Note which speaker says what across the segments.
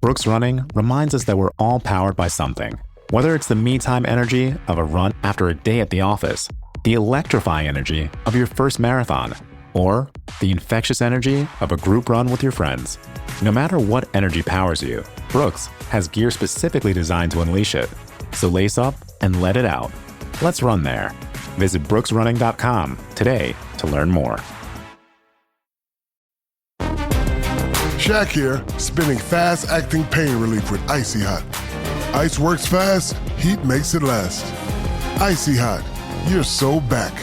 Speaker 1: Brooks Running reminds us that we're all powered by something. Whether it's the me-time energy of a run after a day at the office, the electrifying energy of your first marathon, or the infectious energy of a group run with your friends. No matter what energy powers you, Brooks has gear specifically designed to unleash it. So lace up and let it out. Let's run there. Visit brooksrunning.com today to learn more.
Speaker 2: Shaq here, spinning fast-acting pain relief with Icy Hot. Ice works fast, heat makes it last. Icy Hot, you're so back.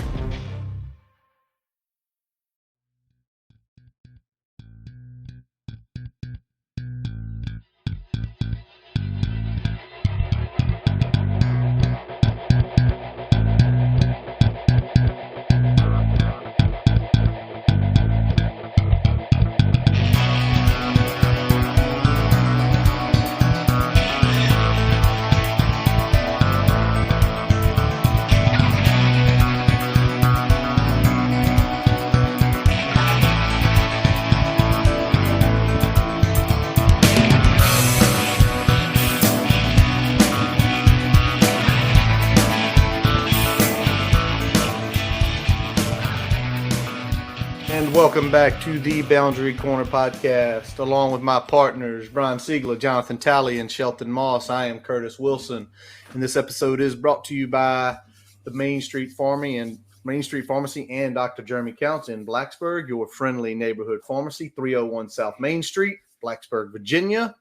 Speaker 3: Welcome back to the Boundary Corner podcast. Along with my partners, Brian Siegler, Jonathan Talley, and Shelton Moss, I am Curtis Wilson. And this episode is brought to you by the Main Street Pharmacy and Dr. Jeremy Counts in Blacksburg, your friendly neighborhood pharmacy, 301 South Main Street, Blacksburg, Virginia.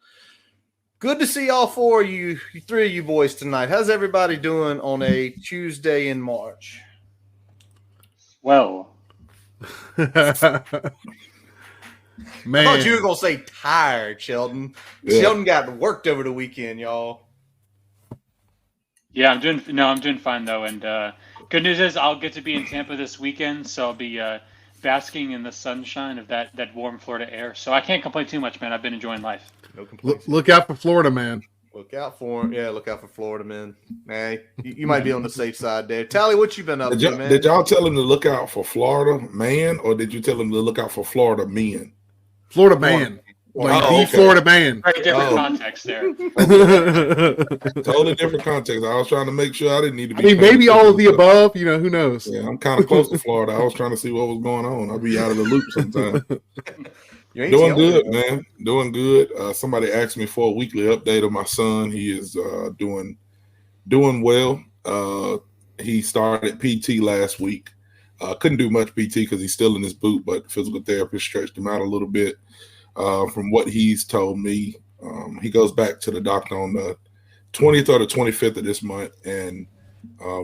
Speaker 3: Good to see all four of you, three of you boys tonight. How's everybody doing on a Tuesday in March?
Speaker 4: Well,
Speaker 3: man, I thought you were gonna say tired, Sheldon. Yeah. Sheldon got worked over the weekend, y'all.
Speaker 4: Yeah, I'm doing fine though, and good news is I'll get to be in Tampa this weekend, so I'll be basking in the sunshine of that warm Florida air. So I can't complain too much, man. I've been enjoying life.
Speaker 3: No complaints.
Speaker 5: Look out for Florida, man.
Speaker 3: Look out for him. Yeah, look out for Florida, man. Hey, you might be on the safe side there. Tally, what you been up to, man?
Speaker 6: Did y'all tell him to look out for Florida man, or did you tell him to look out for Florida men?
Speaker 5: Florida man. Florida man.
Speaker 4: Very different context there.
Speaker 6: Totally different context. I was trying to make sure I didn't need to be.
Speaker 5: I mean, maybe all of the above. You know, who knows?
Speaker 6: Yeah, I'm kind of close to Florida. I was trying to see what was going on. I'll be out of the loop sometimes. Doing good, man. Doing good. Somebody asked me for a weekly update of my son. He is doing well. He started PT last week. Couldn't do much PT because he's still in his boot, but physical therapist stretched him out a little bit. From what he's told me, he goes back to the doctor on the 20th or the 25th of this month, and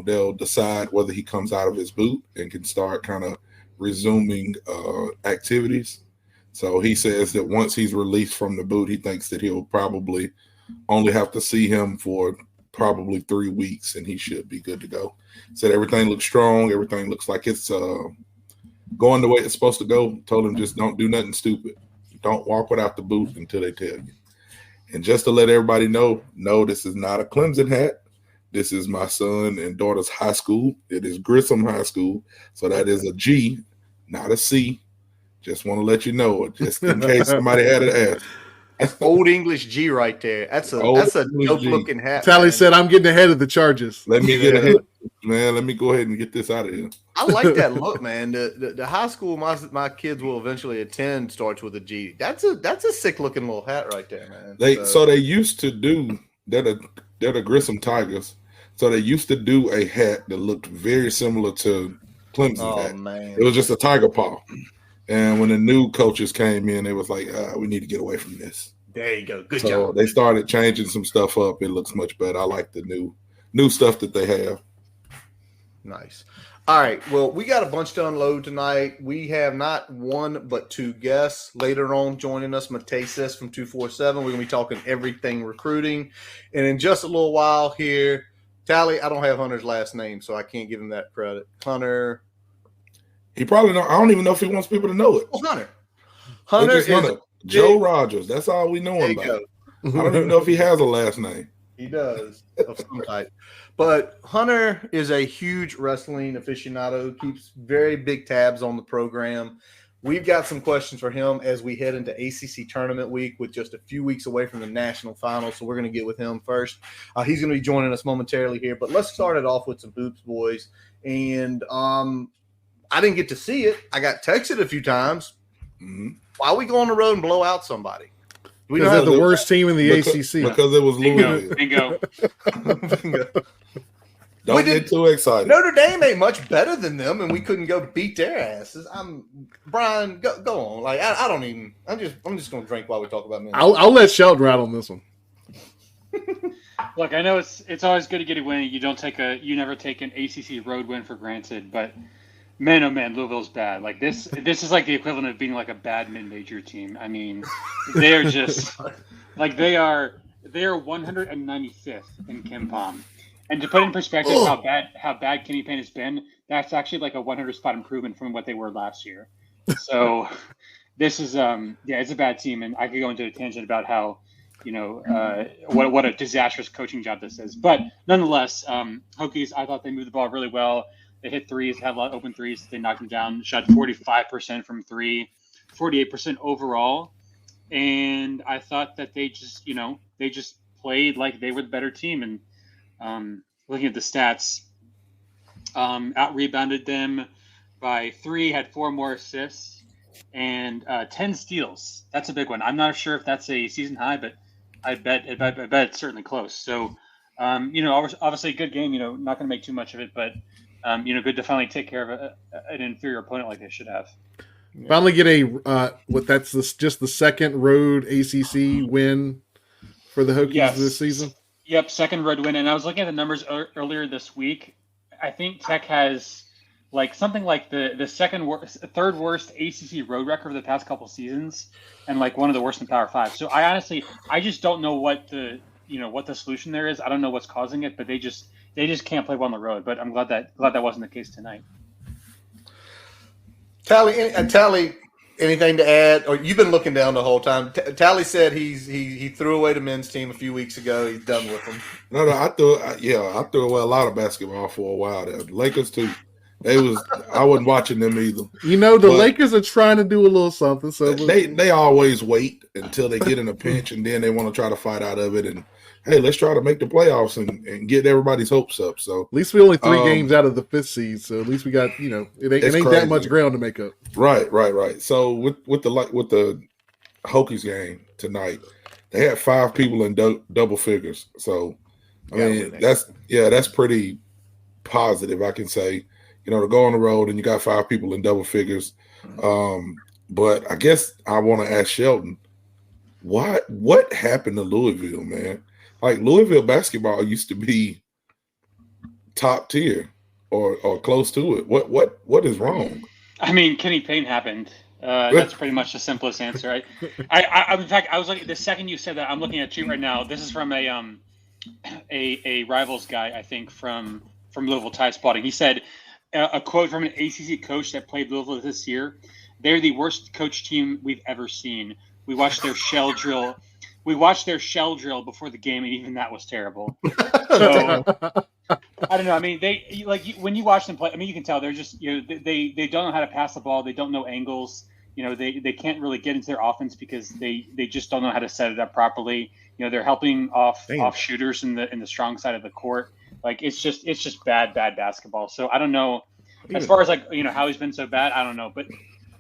Speaker 6: they'll decide whether he comes out of his boot and can start kind of resuming activities. So he says that once he's released from the boot, he thinks that he'll probably only have to see him for probably 3 weeks, and he should be good to go. Said everything looks strong. Everything looks like it's going the way it's supposed to go. Told him just don't do nothing stupid. Don't walk without the boot until they tell you. And just to let everybody know, no, this is not a Clemson hat. This is my son and daughter's high school. It is Grissom High School. So that is a G, not a C. Just want to let you know, just in case somebody had to ask.
Speaker 3: That's old English G right there. That's a dope-looking hat.
Speaker 5: Tally said, I'm getting ahead of the charges.
Speaker 6: Let me get ahead. Man, let me go ahead and get this out of here.
Speaker 3: I like that look, man. The high school my kids will eventually attend starts with a G. That's a sick-looking little hat right there, man.
Speaker 6: So they used to do – they're the Grissom Tigers. So they used to do a hat that looked very similar to Clemson's hat. Man. It was just a tiger paw. And when the new coaches came in, they was like, we need to get away from this.
Speaker 3: There you go. Good
Speaker 6: job.
Speaker 3: So
Speaker 6: they started changing some stuff up. It looks much better. I like the new stuff that they have.
Speaker 3: Nice. All right. Well, we got a bunch to unload tonight. We have not one but two guests later on joining us. Matej Sis from 247. We're going to be talking everything recruiting. And in just a little while here, Tally, I don't have Hunter's last name, so I can't give him that credit. Hunter.
Speaker 6: He probably don't. I don't even know if he wants people to know it.
Speaker 3: Oh, Hunter. Hunter is
Speaker 6: Joe Rogers. That's all we know him about. I don't even know if he has a last name.
Speaker 3: He does of some type. But Hunter is a huge wrestling aficionado, keeps very big tabs on the program. We've got some questions for him as we head into ACC Tournament week with just a few weeks away from the national finals. So we're going to get with him first. He's going to be joining us momentarily here, but let's start it off with some hoops, boys. And I didn't get to see it. I got texted a few times.
Speaker 6: Mm-hmm.
Speaker 3: Why are we go on the road and blow out somebody?
Speaker 5: Because they're the worst team in the ACC.
Speaker 6: Because it was Louisville.
Speaker 4: Bingo.
Speaker 6: Don't get too excited.
Speaker 3: Notre Dame ain't much better than them, and we couldn't go beat their asses. Brian, go on. Like I don't even. I'm just gonna drink while we talk about Minnesota.
Speaker 5: I'll let Sheldon out on this one.
Speaker 4: Look, I know it's always good to get a win. You never take an ACC road win for granted, but man, oh man, Louisville's bad. Like this is like the equivalent of being like a bad mid-major team. I mean, they are just like they are 195th in KenPom. And to put in perspective how bad Kenny Payne has been, that's actually like a 100 spot improvement from what they were last year. So this is it's a bad team, and I could go into a tangent about how what a disastrous coaching job this is. But nonetheless, Hokies, I thought they moved the ball really well. They hit threes, had a lot of open threes. They knocked them down. Shot 45% from three, 48% overall, and I thought that they just played like they were the better team. And looking at the stats, out rebounded them by 3, had 4 more assists, and 10 steals. That's a big one. I'm not sure if that's a season high, but I bet it's certainly close. So, obviously a good game. Not going to make too much of it, but good to finally take care of an inferior opponent like they should have.
Speaker 5: Finally get just the second road ACC win for the Hokies this season.
Speaker 4: Yep, second road win. And I was looking at the numbers earlier this week. I think Tech has something like the third worst ACC road record of the past couple seasons, and one of the worst in Power 5. So I just don't know what the solution there is. I don't know what's causing it, but they just can't play well on the road. But I'm glad that wasn't the case tonight.
Speaker 3: Tally, anything to add? Or you've been looking down the whole time. Tally said he threw away the men's team a few weeks ago. He's done with them.
Speaker 6: No, I threw away a lot of basketball for a while. The Lakers too. I wasn't watching them either.
Speaker 5: The Lakers are trying to do a little something. So
Speaker 6: they always wait until they get in a pinch, and then they want to try to fight out of it. And hey, let's try to make the playoffs and get everybody's hopes up. So
Speaker 5: at least we only 3 games out of the 5th seed. So at least we got it ain't that much ground to make up.
Speaker 6: Right. So with the Hokies game tonight, they had 5 people in double figures. So I mean that's pretty positive, I can say. To go on the road and you got 5 people in double figures. But I guess I want to ask Sheldon, what happened to Louisville, man? Like Louisville basketball used to be top tier or close to it. What is wrong?
Speaker 4: I mean, Kenny Payne happened. That's pretty much the simplest answer. I in fact, I was looking the second you said that. I'm looking at you right now. This is from a Rivals guy, I think, from Louisville Tie Spotting. He said a quote from an ACC coach that played Louisville this year: "They're the worst coach team we've ever seen. We watched their shell drill. We watched their shell drill before the game, and even that was terrible." So I don't know. I mean, they when you watch them play. I mean, you can tell they're just they don't know how to pass the ball. They don't know angles. They can't really get into their offense because they just don't know how to set it up properly. They're helping off shooters in the strong side of the court. It's just bad basketball. So I don't know. As far as how he's been so bad, I don't know. But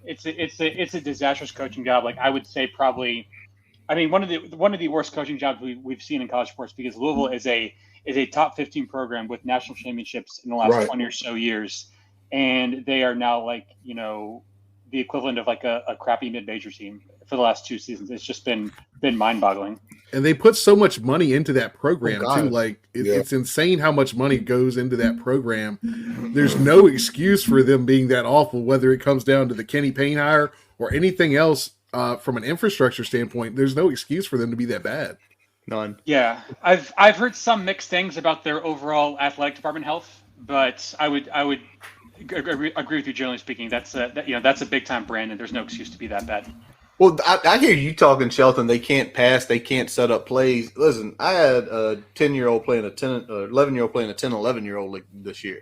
Speaker 4: it's a disastrous coaching job. I would say probably. I mean, one of the worst coaching jobs we've seen in college sports, because Louisville is a top 15 program with national championships in the last 20 or so years, and they are now the equivalent of a crappy mid-major team for the last 2 seasons. It's just been mind-boggling.
Speaker 5: And they put so much money into that program too. It's insane how much money goes into that program. There's no excuse for them being that awful, whether it comes down to the Kenny Payne hire or anything else. From an infrastructure standpoint, there's no excuse for them to be that bad.
Speaker 3: None.
Speaker 4: Yeah, I've heard some mixed things about their overall athletic department health, but I would agree with you. Generally speaking, that's a big time brand, and there's no excuse to be that bad.
Speaker 3: Well, I hear you talking, Shelton. They can't pass. They can't set up plays. Listen, I had a 10-year-old playing a 10, 11-year-old playing a 10, 11-year-old this year.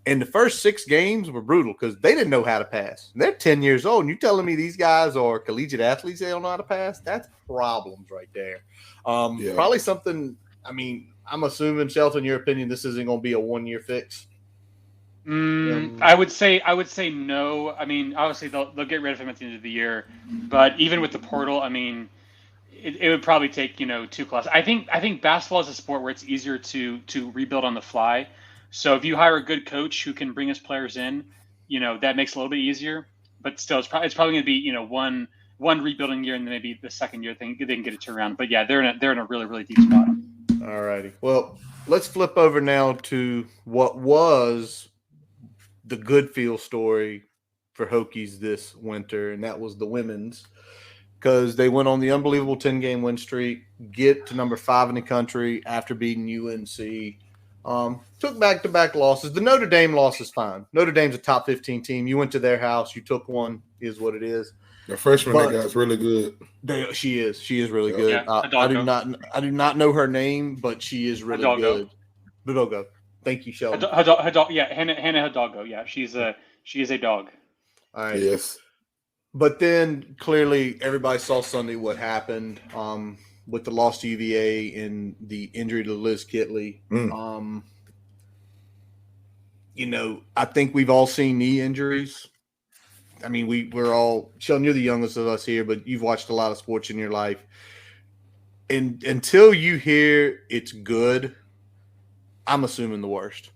Speaker 3: And the first 6 games were brutal because they didn't know how to pass. They're 10 years old, and you're telling me these guys are collegiate athletes, they don't know how to pass? That's problems right there. Probably something, I mean, I'm assuming, Shelton, in your opinion, this isn't going to be a 1-year fix?
Speaker 4: I would say no. I mean, obviously they'll get rid of him at the end of the year, but even with the portal, I mean, it would probably take 2 classes. I think basketball is a sport where it's easier to rebuild on the fly. So if you hire a good coach who can bring his players in, that makes it a little bit easier. But still, it's probably going to be one rebuilding year, and then maybe the second year they can get it turned around. But yeah, they're in a really, really deep spot.
Speaker 3: All righty. Well, let's flip over now to what was the good feel story for Hokies this winter, and that was the women's, because they went on the unbelievable 10-game win streak, get to number 5 in the country after beating UNC. Took back-to-back losses. The Notre Dame loss is fine. Notre Dame's a top 15 team. You went to their house. You took one, is what it is.
Speaker 6: The freshman that guy's really good.
Speaker 3: She is really good.
Speaker 4: Yeah,
Speaker 3: I do not know her name, but she is really good. Hidalgo. Thank you, Sheldon.
Speaker 4: Hannah Hidalgo. Yeah, she is a dog.
Speaker 3: All right.
Speaker 6: Yes.
Speaker 3: But then clearly everybody saw Sunday what happened with the loss to UVA and the injury to Liz Kitley. I think we've all seen knee injuries. I mean, we're all – Sheldon, you're the youngest of us here, but you've watched a lot of sports in your life. And until you hear it's good, I'm assuming the worst.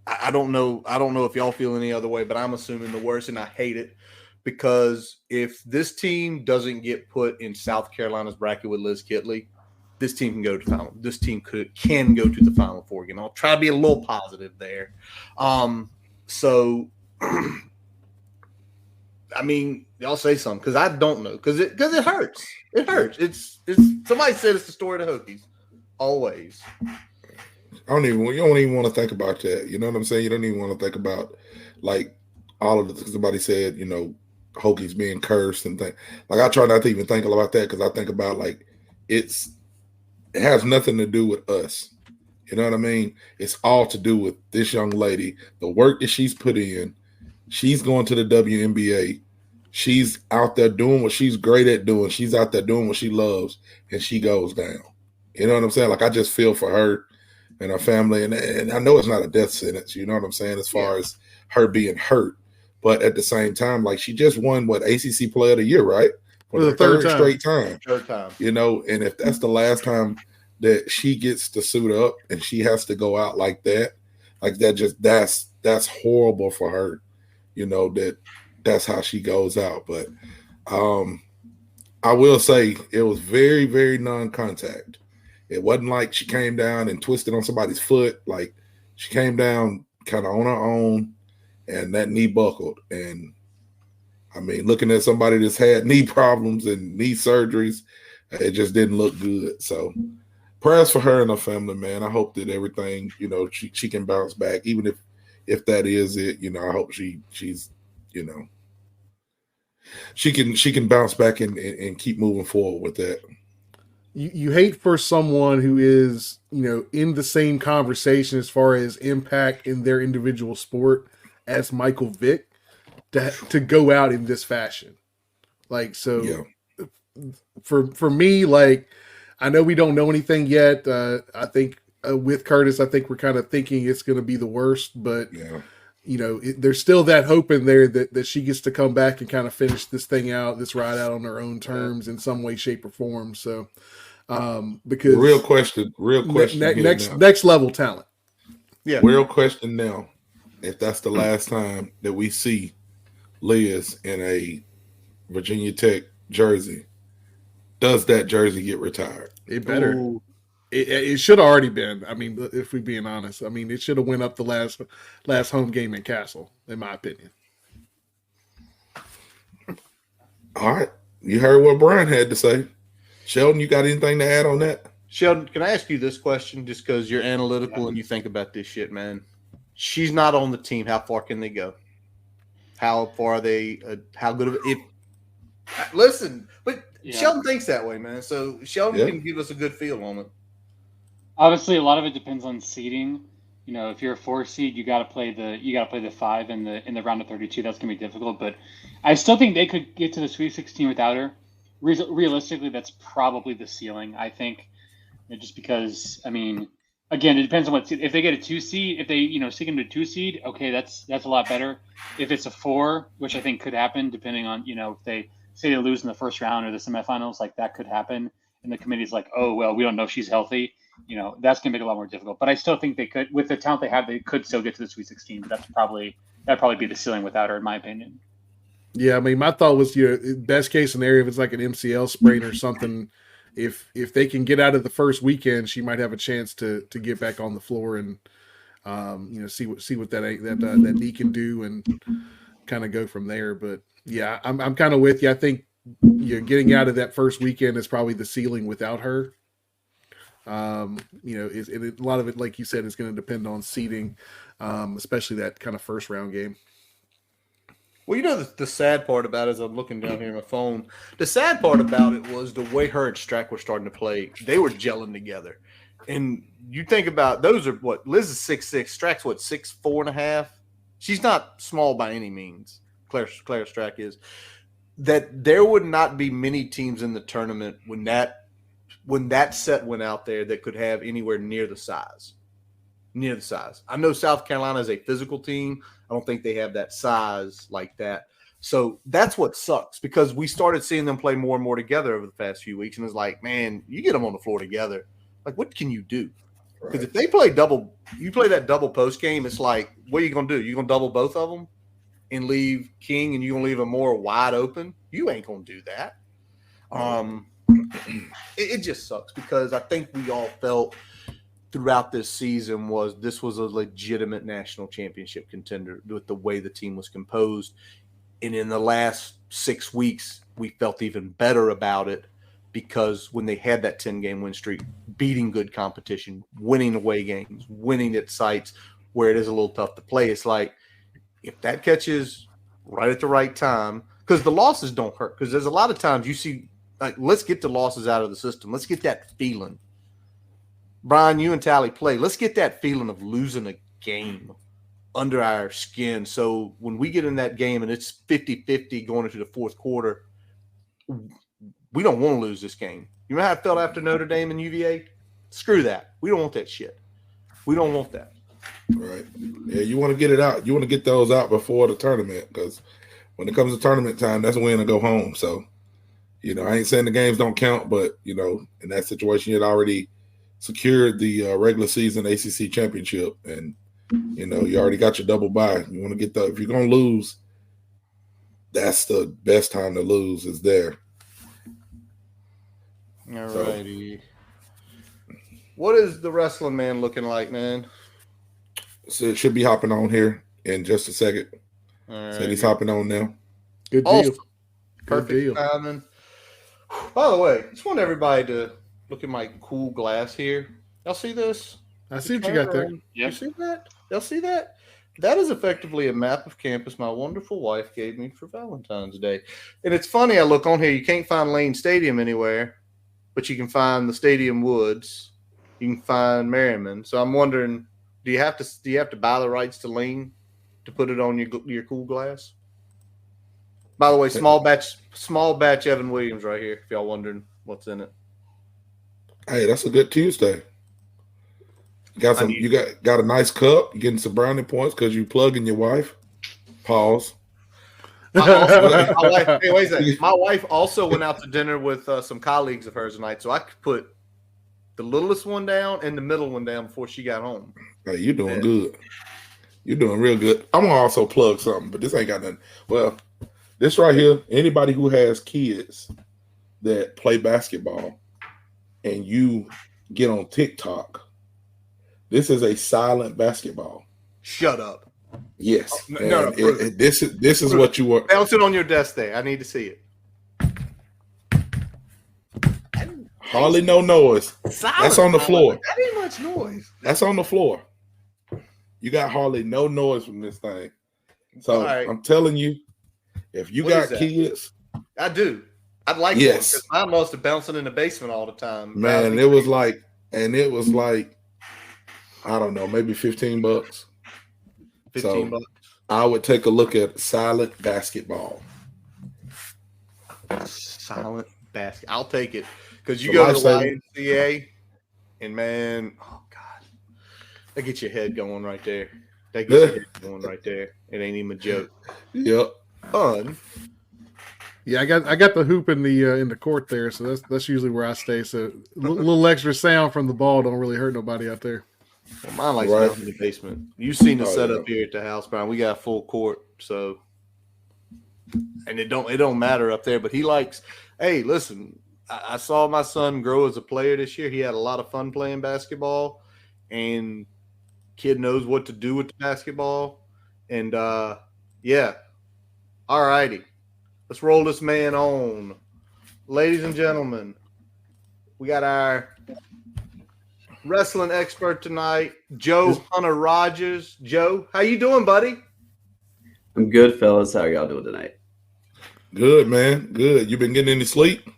Speaker 3: I don't know if y'all feel any other way, but I'm assuming the worst, and I hate it. Because if this team doesn't get put in South Carolina's bracket with Liz Kitley, this team can go to final. This team can go to the Final Four. I'll try to be a little positive there. So, I mean, y'all say something because I don't know because it hurts. It hurts. It's somebody said it's the story of the Hokies. Always.
Speaker 6: You don't even want to think about that. You know what I'm saying? You don't even want to think about like all of the. Somebody said, Hokies being cursed and things. Like I try not to even think about that because I think about like it has nothing to do with us. You know what I mean? It's all to do with this young lady, the work that she's put in. She's going to the WNBA. She's out there doing what she's great at doing. She's out there doing what she loves, and she goes down. You know what I'm saying? Like I just feel for her and her family, and I know it's not a death sentence. You know what I'm saying? As far as her being hurt. But at the same time, like she just won ACC Player of the Year, right? For the third straight time.
Speaker 3: Third time.
Speaker 6: And if that's the last time that she gets to suit up and she has to go out like that that's horrible for her. That's how she goes out. But I will say it was very, very non-contact. It wasn't like she came down and twisted on somebody's foot. Like she came down kind of on her own. And that knee buckled. And, I mean, looking at somebody that's had knee problems and knee surgeries, it just didn't look good. So, prayers for her and her family, man. I hope that everything, she can bounce back. Even if that is it, I hope she's, she can bounce back and keep moving forward with that.
Speaker 5: You hate for someone who is, in the same conversation as far as impact in their individual sport as Michael Vick to go out in this fashion. Like, so for me, like, I know we don't know anything yet. I think with Curtis, I think we're kind of thinking it's going to be the worst, but there's still that hope in there that she gets to come back and kind of finish this thing out, this ride out on her own terms in some way, shape or form. So, because
Speaker 6: real question,
Speaker 5: next level talent.
Speaker 3: Yeah.
Speaker 6: Real question now. If that's the last time that we see Liz in a Virginia Tech jersey, does that jersey get retired?
Speaker 5: It better. Ooh. It should have already been. I mean, if we're being honest, I mean, it should have went up the last home game in Castle, in my opinion.
Speaker 6: All right. You heard what Brian had to say. Sheldon, you got anything to add on that?
Speaker 3: Sheldon, can I ask you this question just because you're analytical and you think about this shit, man? She's not on the team. How far can they go? How far are they? How good of it? Listen, but Sheldon thinks that way, man. So Sheldon can give us a good feel on it.
Speaker 4: Obviously, a lot of it depends on seeding. if you're a 4 seed, you got to play the 5 in the round of 32. That's gonna be difficult, but I still think they could get to the Sweet 16 without her. Realistically, that's probably the ceiling. I think, just because again, it depends on what if they get a 2 seed. If they sneak into a 2 seed, okay, that's a lot better. If it's a 4, which I think could happen, depending on if they say they lose in the first round or the semifinals, like that could happen, and the committee's like, oh well, we don't know if she's healthy. That's gonna make it a lot more difficult. But I still think they could, with the talent they have, they could still get to the Sweet 16. But that'd probably be the ceiling without her, in my opinion.
Speaker 5: Yeah, my thought was, best case scenario, if it's like an MCL sprain or something, if they can get out of the first weekend, she might have a chance to get back on the floor and see what that knee can do and kind of go from there. But yeah, I'm kind of with you. I think getting out of that first weekend is probably the ceiling without her. A lot of it, like you said, is going to depend on seeding, especially that kind of first round game.
Speaker 3: Well, the sad part about it is I'm looking down here on my phone. The sad part about it was the way her and Strack were starting to play. They were gelling together. And you think about those are what Liz is 6'6", Strack's what 6'4.5". She's not small by any means. Claire Strack is. That there would not be many teams in the tournament when that set went out there that could have anywhere near the size. I know South Carolina is a physical team. I don't think they have that size like that. So that's what sucks, because we started seeing them play more and more together over the past few weeks. And it's like, man, you get them on the floor together. Like, what can you do? Because if they play you play that double post game, it's like, what are you going to do? You're going to double both of them and leave King, and you're going to leave them more wide open? You ain't going to do that. It just sucks, because I think we all felt throughout this season this was a legitimate national championship contender with the way the team was composed. And in the last 6 weeks, we felt even better about it, because when they had that 10-game win streak, beating good competition, winning away games, winning at sites where it is a little tough to play, it's like, if that catches right at the right time, because the losses don't hurt, because there's a lot of times you see, like, let's get the losses out of the system. Let's get that feeling. Brian, you and Tally play. Let's get that feeling of losing a game under our skin. So when we get in that game and it's 50-50 going into the fourth quarter, we don't want to lose this game. You know how I felt after Notre Dame and UVA? Screw that. We don't want that shit. We don't want that.
Speaker 6: Right. Yeah, you want to get it out. You want to get those out before the tournament, because when it comes to tournament time, that's when to go home. So, I ain't saying the games don't count, but, in that situation, you'd already secured the regular season ACC championship, and you already got your double bye. You want to get if you're gonna lose, that's the best time to lose is there.
Speaker 3: All righty. What is the wrestling man looking like, man?
Speaker 6: So it should be hopping on here in just a second.
Speaker 3: All
Speaker 6: so he's hopping on now.
Speaker 5: Good deal.
Speaker 3: Awesome. Perfect timing. By the way, just want everybody to look at my cool glass here. Y'all see this?
Speaker 5: I see what you got there.
Speaker 4: Yeah.
Speaker 3: You see that? Y'all see that? That is effectively a map of campus my wonderful wife gave me for Valentine's Day. And it's funny, I look on here, you can't find Lane Stadium anywhere, but you can find the Stadium Woods. You can find Merriman. So I'm wondering, do you have to buy the rights to Lane to put it on your cool glass? By the way, small batch Evan Williams right here, if y'all wondering what's in it.
Speaker 6: Hey, that's a good Tuesday. You got a nice cup. You getting some brownie points because you plugging your wife. Pause.
Speaker 3: My wife also went out to dinner with some colleagues of hers tonight, so I could put the littlest one down and the middle one down before she got home.
Speaker 6: Hey, you're doing good. You're doing real good. I'm gonna also plug something, but this ain't got nothing. Well, this right here, anybody who has kids that play basketball and you get on TikTok, this is a silent basketball.
Speaker 3: Shut up.
Speaker 6: Yes.
Speaker 3: No,
Speaker 6: this is what you want.
Speaker 3: Bounce it on your desk there. I need to see it.
Speaker 6: Hardly no noise.
Speaker 3: Silent.
Speaker 6: That's on the floor.
Speaker 3: That ain't much noise.
Speaker 6: That's on the floor. You got hardly no noise from this thing. So I'm telling you, if you got kids.
Speaker 3: I do. I'd like
Speaker 6: yes.
Speaker 3: Because mine loves to bouncing in the basement all the time.
Speaker 6: Man, it was like I don't know, maybe $15.
Speaker 3: 15 bucks.
Speaker 6: I would take a look at silent basketball.
Speaker 3: Silent basket. I'll take it because you go to the YMCA, and man, oh god, that gets your head going right there. That gets your head going right there. It ain't even a joke.
Speaker 6: Yep.
Speaker 3: Fun.
Speaker 5: Yeah, I got the hoop in the court there, so that's usually where I stay. So a little extra sound from the ball don't really hurt nobody out there.
Speaker 3: Well, mine likes down in the basement. You've seen the setup here at the house, Brian. We got a full court, so and it don't matter up there. But he likes. Hey, listen, I saw my son grow as a player this year. He had a lot of fun playing basketball, and kid knows what to do with the basketball. And yeah, all righty. Let's roll this man on. Ladies and gentlemen, we got our wrestling expert tonight, Joe Hunter Rogers. Joe, how you doing, buddy?
Speaker 7: I'm good, fellas. How are y'all doing tonight?
Speaker 6: Good, man. Good. You been getting any sleep?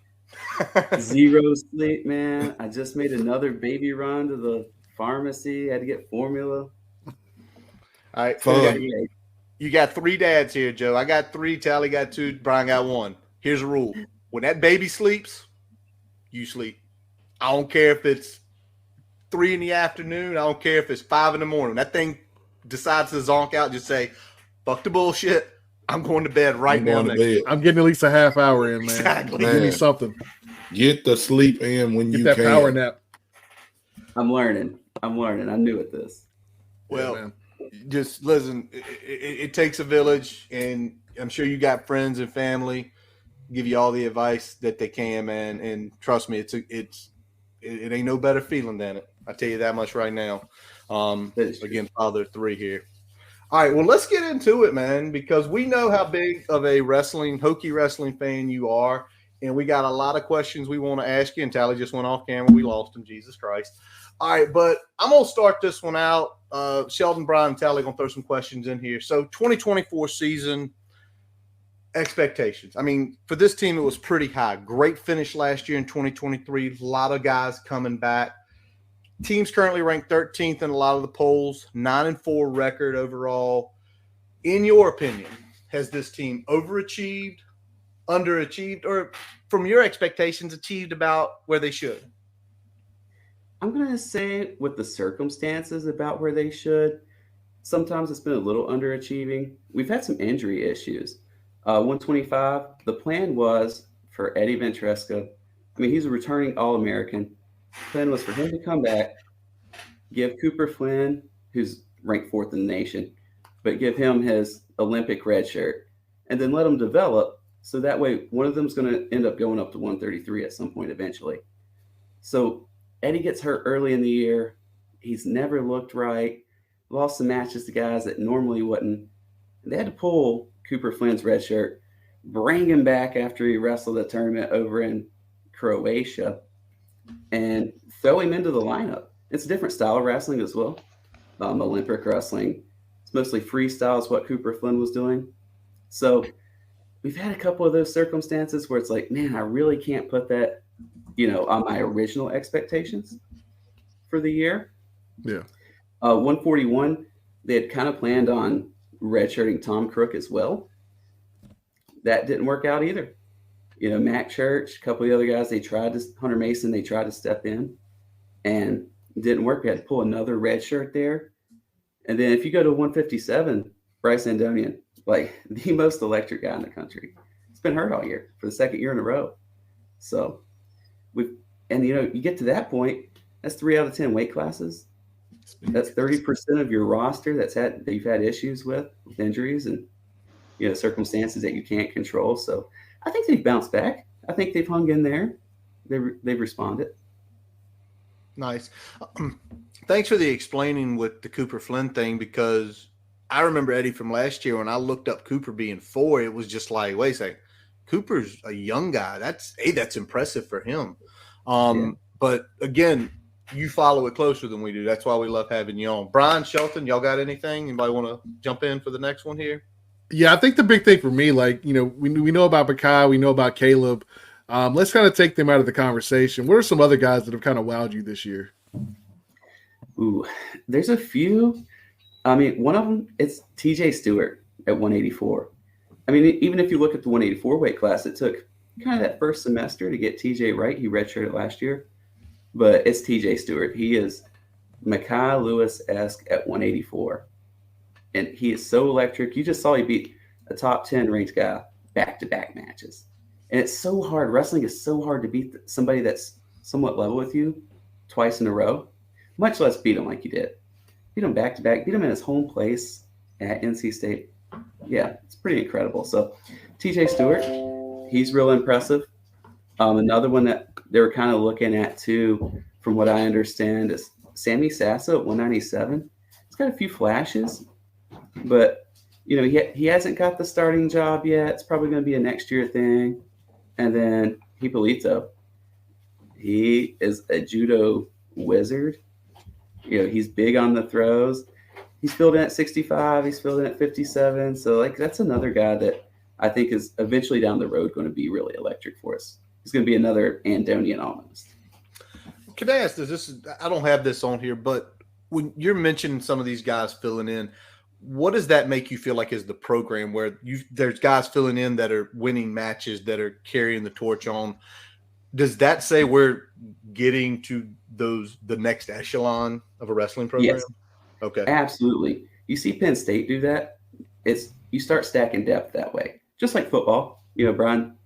Speaker 7: Zero sleep, man. I just made another baby run to the pharmacy. Had to get formula.
Speaker 3: All right.
Speaker 6: Fun.
Speaker 3: You got 3 dads here, Joe. I got 3. Tally got 2. Brian got 1. Here's the rule. When that baby sleeps, you sleep. I don't care if it's 3 in the afternoon. I don't care if it's 5 in the morning. That thing decides to zonk out, just say, fuck the bullshit. I'm going to bed right now.
Speaker 5: I'm getting at least a half hour in, man.
Speaker 3: Exactly.
Speaker 5: Give me something.
Speaker 6: Get the sleep in when you
Speaker 5: can. Get that power nap.
Speaker 7: I'm learning. I'm new at this.
Speaker 3: Well, just listen, it takes a village, and I'm sure you got friends and family give you all the advice that they can, man. And trust me, it ain't no better feeling than it. I tell you that much right now. Again, father 3 here. All right, well, let's get into it, man, because we know how big of a Hokie wrestling fan you are, and we got a lot of questions we want to ask you. And Tally just went off camera. We lost him, Jesus Christ. All right, but I'm going to start this one out. Sheldon, Brian, and Tally going to throw some questions in here. So 2024 season expectations. I mean, for this team, it was pretty high. Great finish last year in 2023. A lot of guys coming back. Team's currently ranked 13th in a lot of the polls, 9-4 record overall. In your opinion, has this team overachieved, underachieved, or from your expectations, achieved about where they should?
Speaker 7: I'm going to say with the circumstances about where they should. Sometimes it's been a little underachieving. We've had some injury issues. 125, the plan was for Eddie Ventresca. I mean, he's a returning All-American. The plan was for him to come back, give Cooper Flynn, who's ranked 4th in the nation, but give him his Olympic red shirt, and then let him develop so that way one of them's going to end up going up to 133 at some point eventually. So Eddie gets hurt early in the year. He's never looked right. Lost some matches to guys that normally wouldn't. And they had to pull Cooper Flynn's red shirt, bring him back after he wrestled a tournament over in Croatia, and throw him into the lineup. It's a different style of wrestling as well. Olympic wrestling. It's mostly freestyle is what Cooper Flynn was doing. So we've had a couple of those circumstances where it's like, man, I really can't put that, on my original expectations for the year.
Speaker 5: Yeah.
Speaker 7: 141, they had kind of planned on redshirting Tom Crook as well. That didn't work out either. Mac Church, a couple of the other guys, Hunter Mason, they tried to step in and it didn't work. We had to pull another red shirt there. And then if you go to 157, Bryce Andonian, like the most electric guy in the country. He's been hurt all year for the 2nd year in a row. So you get to that point, that's 3 out of 10 weight classes. That's 30% of your roster that you've had issues with injuries and circumstances that you can't control. So I think they've bounced back. I think they've hung in there. They've responded.
Speaker 3: Nice. Thanks for the explaining with the Cooper Flynn thing, because I remember Eddie from last year when I looked up Cooper being 4, it was just like, wait a second, Cooper's a young guy. That's impressive for him. But again, you follow it closer than we do. That's why we love having you on. Brian, Shelton, y'all got anything? Anybody want to jump in for the next one here?
Speaker 5: Yeah, I think the big thing for me, we know about Bakai, we know about Caleb. Let's kind of take them out of the conversation. What are some other guys that have kind of wowed you this year?
Speaker 7: Ooh, there's a few. I mean, one of them, it's TJ Stewart at 184. I mean, even if you look at the 184 weight class, it took kind of that first semester to get TJ right. He redshirted last year, but it's TJ Stewart. He is Mekhi Lewis-esque at 184. And he is so electric. You just saw he beat a top 10 ranked guy back-to-back matches. And it's so hard. Wrestling is so hard to beat somebody that's somewhat level with you twice in a row, much less beat him like you did. Beat him back-to-back, beat him in his home place at NC State. Yeah, it's pretty incredible. So TJ Stewart, he's real impressive. Another one that they were kind of looking at too, from what I understand, is Sammy Sasso at 197. He's got a few flashes, but he hasn't got the starting job yet. It's probably going to be a next year thing. And then Hippolito, he is a judo wizard. He's big on the throws. He's filled in at 65. He's filled in at 57. So that's another guy that I think is eventually down the road going to be really electric for us. He's going to be another Andonian almost.
Speaker 3: Can I ask this? I don't have this on here, but when you're mentioning some of these guys filling in, what does that make you feel like is the program where there's guys filling in that are winning matches, that are carrying the torch on? Does that say we're getting to the next echelon of a wrestling program?
Speaker 7: Yes.
Speaker 3: Okay.
Speaker 7: Absolutely. You see Penn State do that. You start stacking depth that way. Just like football. Brian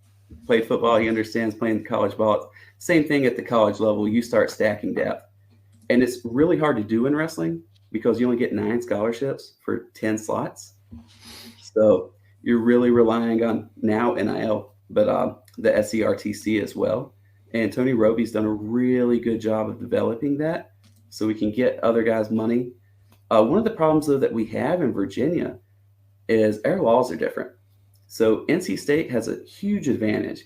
Speaker 7: played football. He understands playing college ball. Same thing at the college level. You start stacking depth. And it's really hard to do in wrestling because you only get 9 scholarships for 10 slots. So you're really relying on now NIL, but the SERTC as well. And Tony Roby's done a really good job of developing that so we can get other guys money. One of the problems, though, that we have in Virginia is our laws are different. So NC State has a huge advantage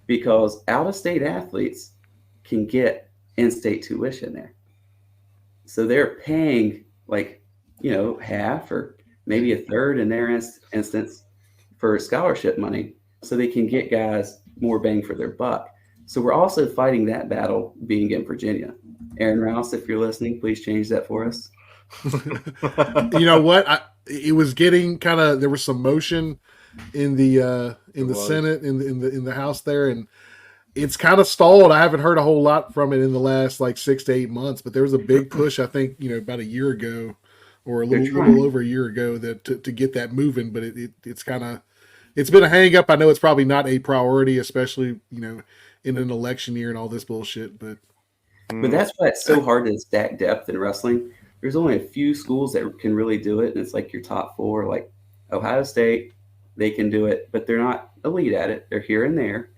Speaker 7: because out-of-state athletes can get in-state tuition there. So they're paying half or maybe a third in their instance for scholarship money so they can get guys more bang for their buck. So we're also fighting that battle being in Virginia. Aaron Rouse, if you're listening, please change that for us.
Speaker 5: You know what? It was getting there was some motion in the Senate, in the House there, and it's kind of stalled. I haven't heard a whole lot from it in the last 6 to 8 months, but there was a big push, I think, about a year ago or a little over a year ago that to get that moving, but it's been a hang up. I know it's probably not a priority, especially, in an election year and all this bullshit, but
Speaker 7: that's why it's so hard to stack depth in wrestling. There's only a few schools that can really do it, and it's your top 4, like Ohio State, they can do it, but they're not elite at it. They're here and there.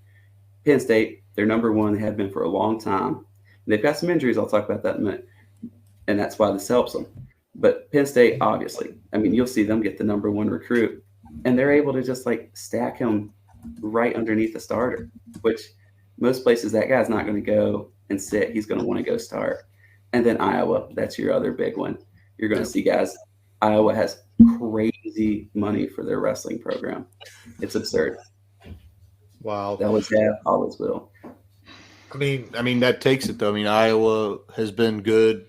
Speaker 7: Penn State, they're number 1. They have been for a long time. And they've got some injuries. I'll talk about that in a minute. And that's why this helps them. But Penn State, obviously, you'll see them get the number 1 recruit, and they're able to just stack him right underneath the starter, which most places that guy's not going to go and sit. He's going to want to go start. And then Iowa, that's your other big one. You're going to see guys. Iowa has crazy money for their wrestling program. It's absurd.
Speaker 3: Wow.
Speaker 7: That was that, always will.
Speaker 3: I mean, that takes it, though. Iowa has been good.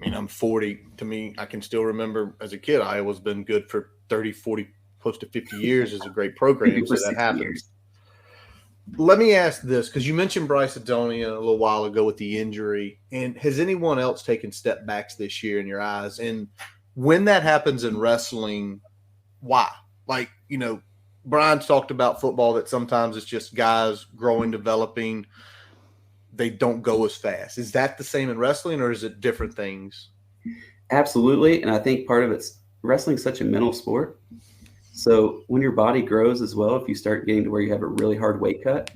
Speaker 3: I'm 40. To me, I can still remember as a kid, Iowa's been good for 30, 40, close to 50 years. It's a great program, so that happens. Years. Let me ask this, because you mentioned Bryce Adonia a little while ago with the injury. And has anyone else taken step backs this year in your eyes? And when that happens in wrestling, why? Brian's talked about football, that sometimes it's just guys growing, developing. They don't go as fast. Is that the same in wrestling, or is it different things?
Speaker 7: Absolutely. And I think part of it's wrestling's such a mental sport. So when your body grows as well, if you start getting to where you have a really hard weight cut,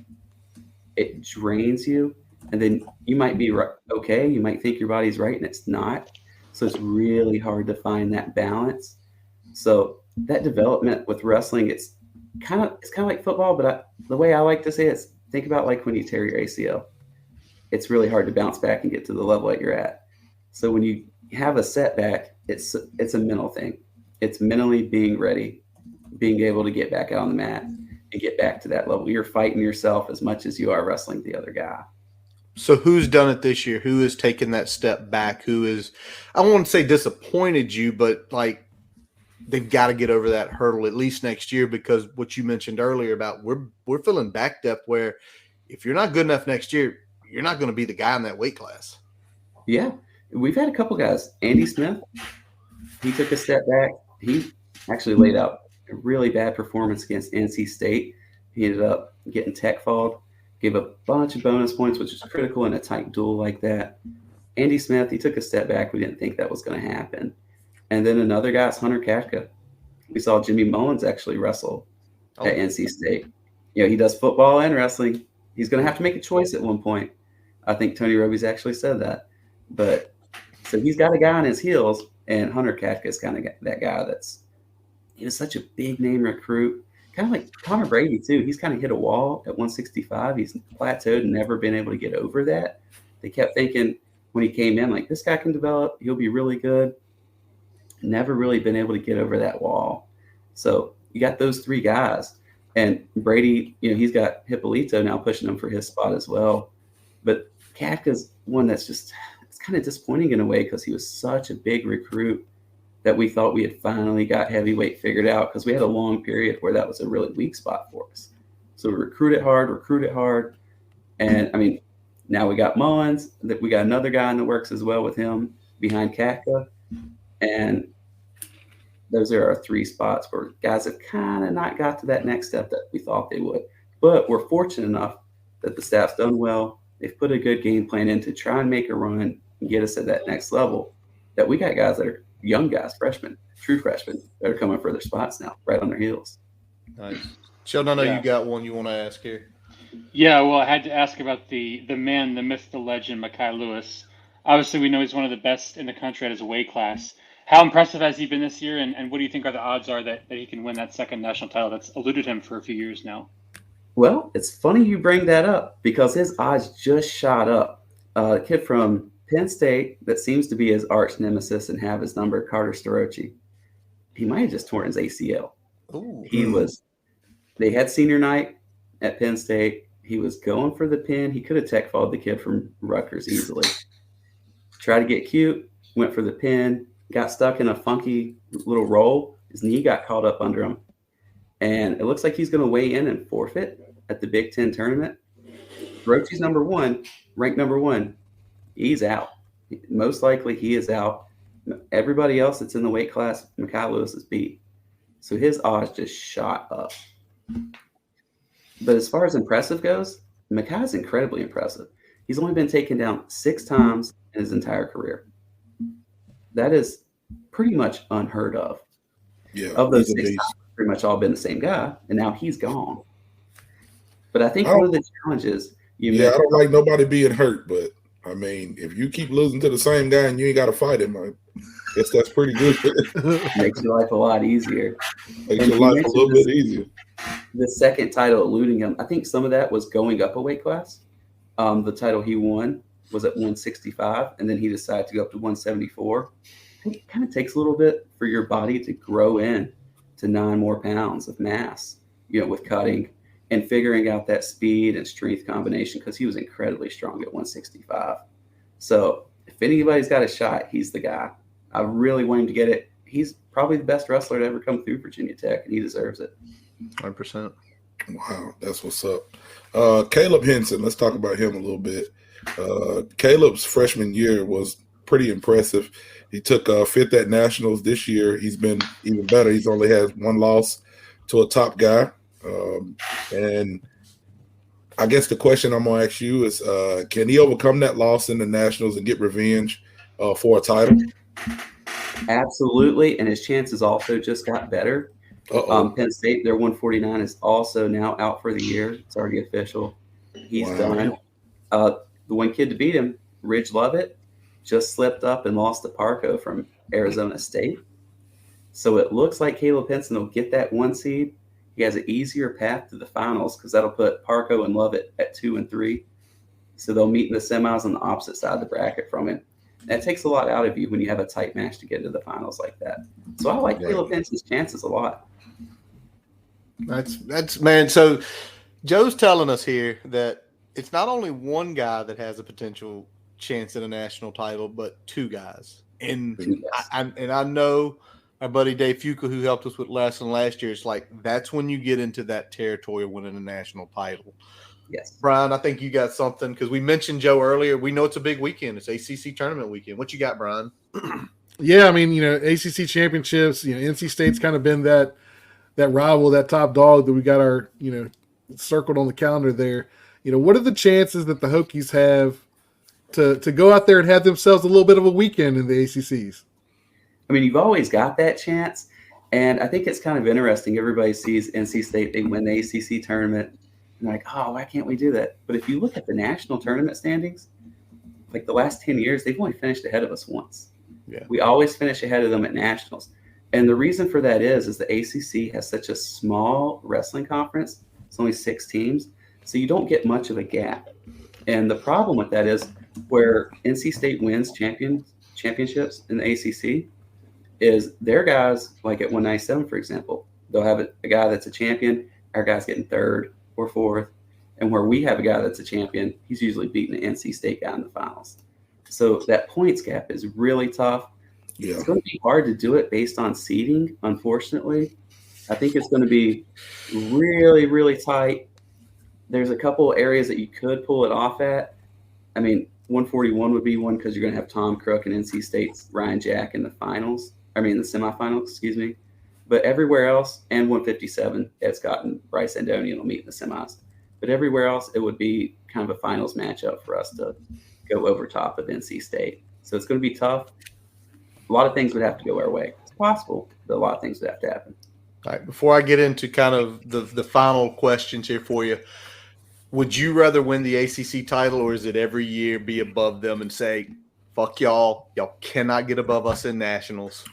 Speaker 7: it drains you. And then you might be okay. You might think your body's right, and it's not. So it's really hard to find that balance. So that development with wrestling, it's kind of like football, but the way I like to say it is think about when you tear your ACL. It's really hard to bounce back and get to the level that you're at. So when you have a setback, it's a mental thing. It's mentally being ready, being able to get back out on the mat and get back to that level. You're fighting yourself as much as you are wrestling the other guy.
Speaker 3: So who's done it this year? Who has taken that step back? Who is, I won't say disappointed you, but like they've got to get over that hurdle at least next year, because what you mentioned earlier about we're filling back depth where if you're not good enough next year, you're not going to be the guy in that weight class.
Speaker 7: Yeah, we've had a couple guys. Andy Smith, he took a step back. He actually laid out a really bad performance against NC State. He ended up getting tech fouled. Gave a bunch of bonus points, which is critical in a tight duel like that. Andy Smith, he took a step back. We didn't think that was going to happen. And then another guy is Hunter Katka. We saw Jimmy Mullins actually wrestle at NC State. He does football and wrestling. He's going to have to make a choice at one point. I think Tony Roby's actually said that. But so he's got a guy on his heels, and Hunter Katka is kind of that guy he was such a big name recruit. Kind of like Connor Brady, too. He's kind of hit a wall at 165. He's plateaued and never been able to get over that. They kept thinking when he came in, like, this guy can develop. He'll be really good. Never really been able to get over that wall. So you got those three guys. And Brady, he's got Hippolito now pushing him for his spot as well. But Katka's one that's just – it's kind of disappointing in a way because he was such a big recruit that we thought we had finally got heavyweight figured out, because we had a long period where that was a really weak spot for us. So we recruited hard. And, I mean, now we got Mullins. We got another guy in the works as well with him behind Katka. And those are our three spots where guys have kind of not got to that next step that we thought they would. But we're fortunate enough that the staff's done well. They've put a good game plan in to try and make a run and get us at that next level, that we got guys that are young guys, true freshmen, that are coming for their spots now, right on their heels.
Speaker 3: Nice. Sheldon, I know you got one you want to ask here.
Speaker 4: Yeah, well, I had to ask about the man, the myth, the legend, Matej Sis. Obviously, we know he's one of the best in the country at his weight class. How impressive has he been this year, and what do you think are the odds are that he can win that second national title that's eluded him for a few years now?
Speaker 7: Well, it's funny you bring that up, because his odds just shot up. A kid from Penn State that seems to be his arch nemesis and have his number, Carter Starochi. He might have just torn his ACL.
Speaker 3: Ooh.
Speaker 7: They had senior night at Penn State. He was going for the pin. He could have tech fouled the kid from Rutgers easily. Tried to get cute, went for the pin, got stuck in a funky little roll. His knee got caught up under him. And it looks like he's going to weigh in and forfeit at the Big Ten tournament. Starochi's ranked number one. He's out. Most likely he is out. Everybody else that's in the weight class, Matej Sis is beat. So his odds just shot up. But as far as impressive goes, Matej is incredibly impressive. He's only been taken down 6 times in his entire career. That is pretty much unheard of.
Speaker 6: Yeah,
Speaker 7: of those 6 times, pretty much all been the same guy, and now he's gone. But I think one of the challenges
Speaker 6: I don't like nobody being hurt, but I mean, if you keep losing to the same guy and you ain't got to fight him, I guess that's pretty good.
Speaker 7: Makes your life a lot easier.
Speaker 6: Makes your life a little bit easier.
Speaker 7: The second title eluding him, I think some of that was going up a weight class. The title he won was at 165, and then he decided to go up to 174. I think it kind of takes a little bit for your body to grow in to 9 more pounds of mass, with cutting and figuring out that speed and strength combination, because he was incredibly strong at 165. So if anybody's got a shot, he's the guy. I really want him to get it. He's probably the best wrestler to ever come through Virginia Tech, and he deserves it.
Speaker 3: 100%.
Speaker 6: Wow, that's what's up. Caleb Henson, let's talk about him a little bit. Caleb's freshman year was pretty impressive. He took 5th at nationals this year. He's been even better. He's only had 1 loss to a top guy. And I guess the question I'm going to ask you is, can he overcome that loss in the nationals and get revenge for a title?
Speaker 7: Absolutely, and his chances also just got better. Penn State, their 149 is also now out for the year. It's already official. He's done. The one kid to beat him, Ridge Lovett, just slipped up and lost to Parco from Arizona State. So it looks like Caleb Henson will get that 1 seed. He has an easier path to the finals because that'll put Parco and Lovett at 2 and 3. So they'll meet in the semis on the opposite side of the bracket from him. That takes a lot out of you when you have a tight match to get to the finals like that. So I like Caleb Henson's chances a lot.
Speaker 3: That's man. So Joe's telling us here that it's not only one guy that has a potential chance at a national title, but two guys. And I know our buddy Dave Fuqua, who helped us with lesson last year, it's like that's when you get into that territory of winning a national title.
Speaker 7: Yes.
Speaker 3: Brian, I think you got something because we mentioned Joe earlier. We know it's a big weekend. It's ACC Tournament weekend. What you got, Brian?
Speaker 5: Yeah, I mean, ACC championships, NC State's kind of been that rival, that top dog that we got our, circled on the calendar there. What are the chances that the Hokies have to go out there and have themselves a little bit of a weekend in the ACCs?
Speaker 7: I mean, you've always got that chance, and I think it's kind of interesting. Everybody sees NC State, they win the ACC tournament, and like, oh, why can't we do that? But if you look at the national tournament standings, like the last 10 years, they've only finished ahead of us once.
Speaker 3: Yeah.
Speaker 7: We always finish ahead of them at nationals. And the reason for that is the ACC has such a small wrestling conference. It's only 6 teams, so you don't get much of a gap. And the problem with that is where NC State wins championships in the ACC is their guys, like at 197, for example, they'll have a guy that's a champion, our guy's getting 3rd or 4th. And where we have a guy that's a champion, he's usually beating the NC State guy in the finals. So that points gap is really tough. Yeah. It's going to be hard to do it based on seeding, unfortunately. I think it's going to be really, really tight. There's a couple areas that you could pull it off at. I mean, 141 would be one because you're going to have Tom Crook and NC State's Ryan Jack in the semifinals, excuse me. But everywhere else, and 157, it's gotten Bryce Andonian will meet in the semis. But everywhere else, it would be kind of a finals matchup for us to go over top of NC State. So it's going to be tough. A lot of things would have to go our way. It's possible, but a lot of things would have to happen.
Speaker 3: All right. Before I get into kind of the final questions here for you, would you rather win the ACC title, or is it every year be above them and say, fuck y'all, cannot get above us in nationals?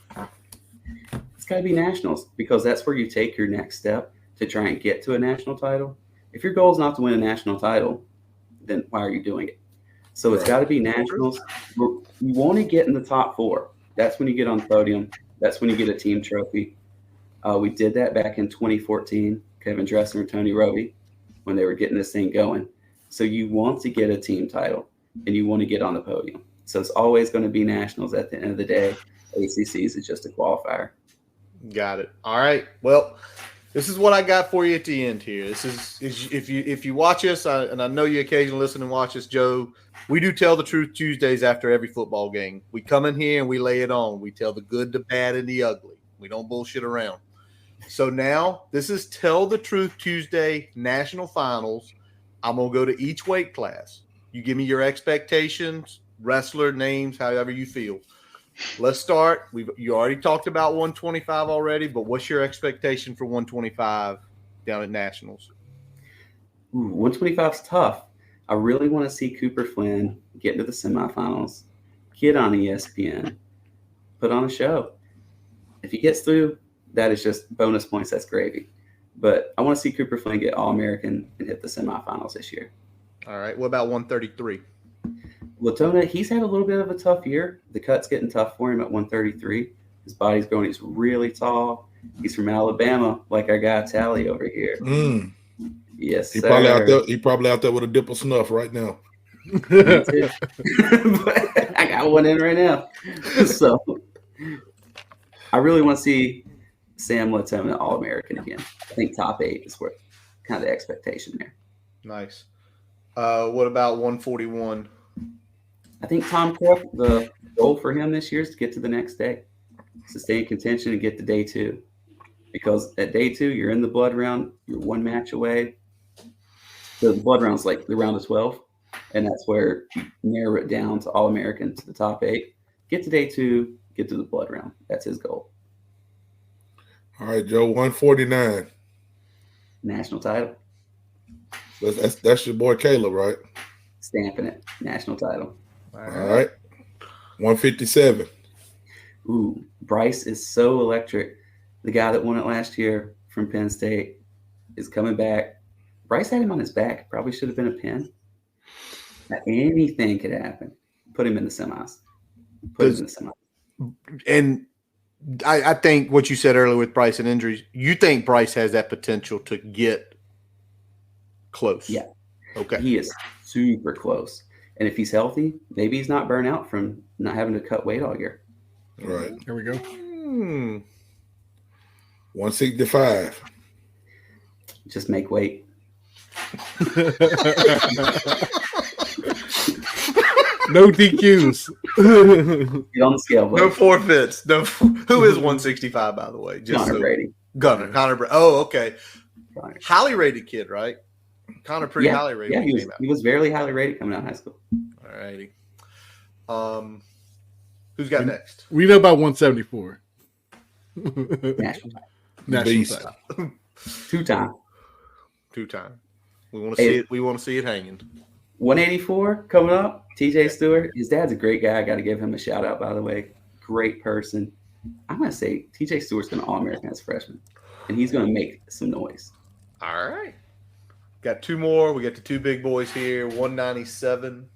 Speaker 7: It's got to be nationals because that's where you take your next step to try and get to a national title. If your goal is not to win a national title, then why are you doing it? So it's got to be nationals. You want to get in the top 4. That's when you get on the podium. That's when you get a team trophy. We did that back in 2014, Kevin Dresser and Tony Roby, when they were getting this thing going. So you want to get a team title, and you want to get on the podium. So it's always going to be nationals at the end of the day. ACCs is just a qualifier.
Speaker 3: Got it. All right. Well, this is what I got for you at the end here. This is if you watch us, and I know you occasionally listen and watch us, Joe, we do Tell the Truth Tuesdays after every football game. We come in here and we lay it on. We tell the good, the bad, and the ugly. We don't bullshit around. So now this is Tell the Truth Tuesday National Finals. I'm going to go to each weight class. You give me your expectations, wrestler names, however you feel. Let's start. You already talked about 125 already, but what's your expectation for 125 down at Nationals?
Speaker 7: 125 is tough. I really want to see Cooper Flynn get into the semifinals, get on ESPN, put on a show. If he gets through, that is just bonus points. That's gravy. But I want to see Cooper Flynn get All-American and hit the semifinals this year.
Speaker 3: All right. What about 133?
Speaker 7: Latona, he's had a little bit of a tough year. The cut's getting tough for him at 133. His body's growing. He's really tall. He's from Alabama, like our guy Tally over here. Yes,
Speaker 6: he probably out there with a dip of snuff right now.
Speaker 7: I got one in right now. So I really want to see Sam Latona All-American again. I think top 8 is where kind of the expectation there.
Speaker 3: Nice. What about 141?
Speaker 7: I think Tom Crook, the goal for him this year is to get to the next day, to stay in contention and get to day 2. Because at day 2, you're in the blood round. You're one match away. The blood round's like the round of 12, and that's where you narrow it down to All-American to the top 8. Get to day 2, get to the blood round. That's his goal.
Speaker 6: All right, Joe, 149.
Speaker 7: National title.
Speaker 6: That's your boy Caleb, right?
Speaker 7: Stamping it. National title.
Speaker 6: All right. 157.
Speaker 7: Ooh, Bryce is so electric. The guy that won it last year from Penn State is coming back. Bryce had him on his back. Probably should have been a pin. Anything could happen. Put him in the semis.
Speaker 3: And I think what you said earlier with Bryce and injuries, you think Bryce has that potential to get close.
Speaker 7: Yeah.
Speaker 3: Okay.
Speaker 7: He is super close. And if he's healthy, maybe he's not burnt out from not having to cut weight all year.
Speaker 6: Right.
Speaker 5: Here we go.
Speaker 6: 165.
Speaker 7: Just make weight.
Speaker 5: No DQs.
Speaker 7: Get on the scale, buddy.
Speaker 3: No forfeits. No. Who is 165, by the way?
Speaker 7: Connor Brady.
Speaker 3: Connor Brady. Oh, okay.
Speaker 7: Connor.
Speaker 3: Highly rated kid, right? Connor pretty highly rated.
Speaker 7: Yeah, he was very highly rated coming out of high school.
Speaker 3: All righty. Who's got next?
Speaker 5: We know about 174.
Speaker 7: National
Speaker 6: Beast.
Speaker 7: title. Two-time.
Speaker 3: We want to see it. We want to see it hanging.
Speaker 7: 184 coming up. TJ Stewart. His dad's a great guy. I got to give him a shout out, by the way. Great person. I'm going to say TJ Stewart's going to All-American as a freshman, and he's going to make some noise.
Speaker 3: All right. Got two more. We got the two big boys here. 197.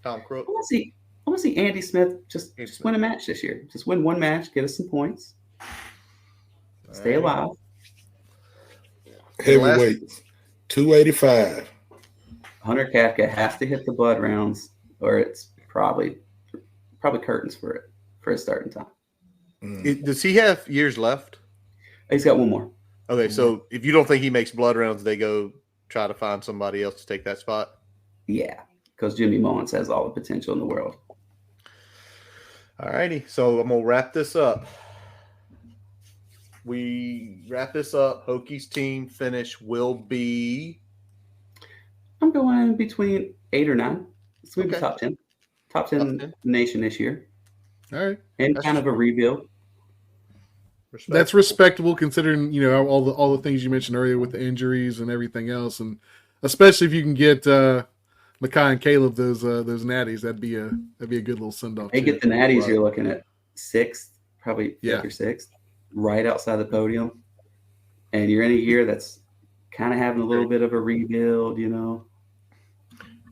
Speaker 3: Tom Crook.
Speaker 7: I want to see Andy Smith just win a match this year. Just win one match, get us some points. Stay alive.
Speaker 6: Heavyweights. 285.
Speaker 7: Hunter Kafka has to hit the blood rounds, or it's probably curtains for his starting time.
Speaker 3: Does he have years left?
Speaker 7: He's got one more.
Speaker 3: Okay, so if you don't think he makes blood rounds, they go try to find somebody else to take that spot?
Speaker 7: Yeah, because Jimmy Mullins has all the potential in the world.
Speaker 3: All righty, so I'm going to wrap this up. We wrap this up. Hokies team finish will be...
Speaker 7: I'm going between 8 or 9. It's going to be
Speaker 3: Okay.
Speaker 7: top 10. Top 10 nation this year.
Speaker 5: All right.
Speaker 7: And kind of a rebuild.
Speaker 5: That's respectable considering, all the things you mentioned earlier with the injuries and everything else. And especially if you can get Makai and Caleb those natties, that'd be a good little send-off.
Speaker 7: They get the natties, you're looking at 6th, probably 5th or 6th, right outside the podium. And you're in a year that's kind of having a little bit of a rebuild,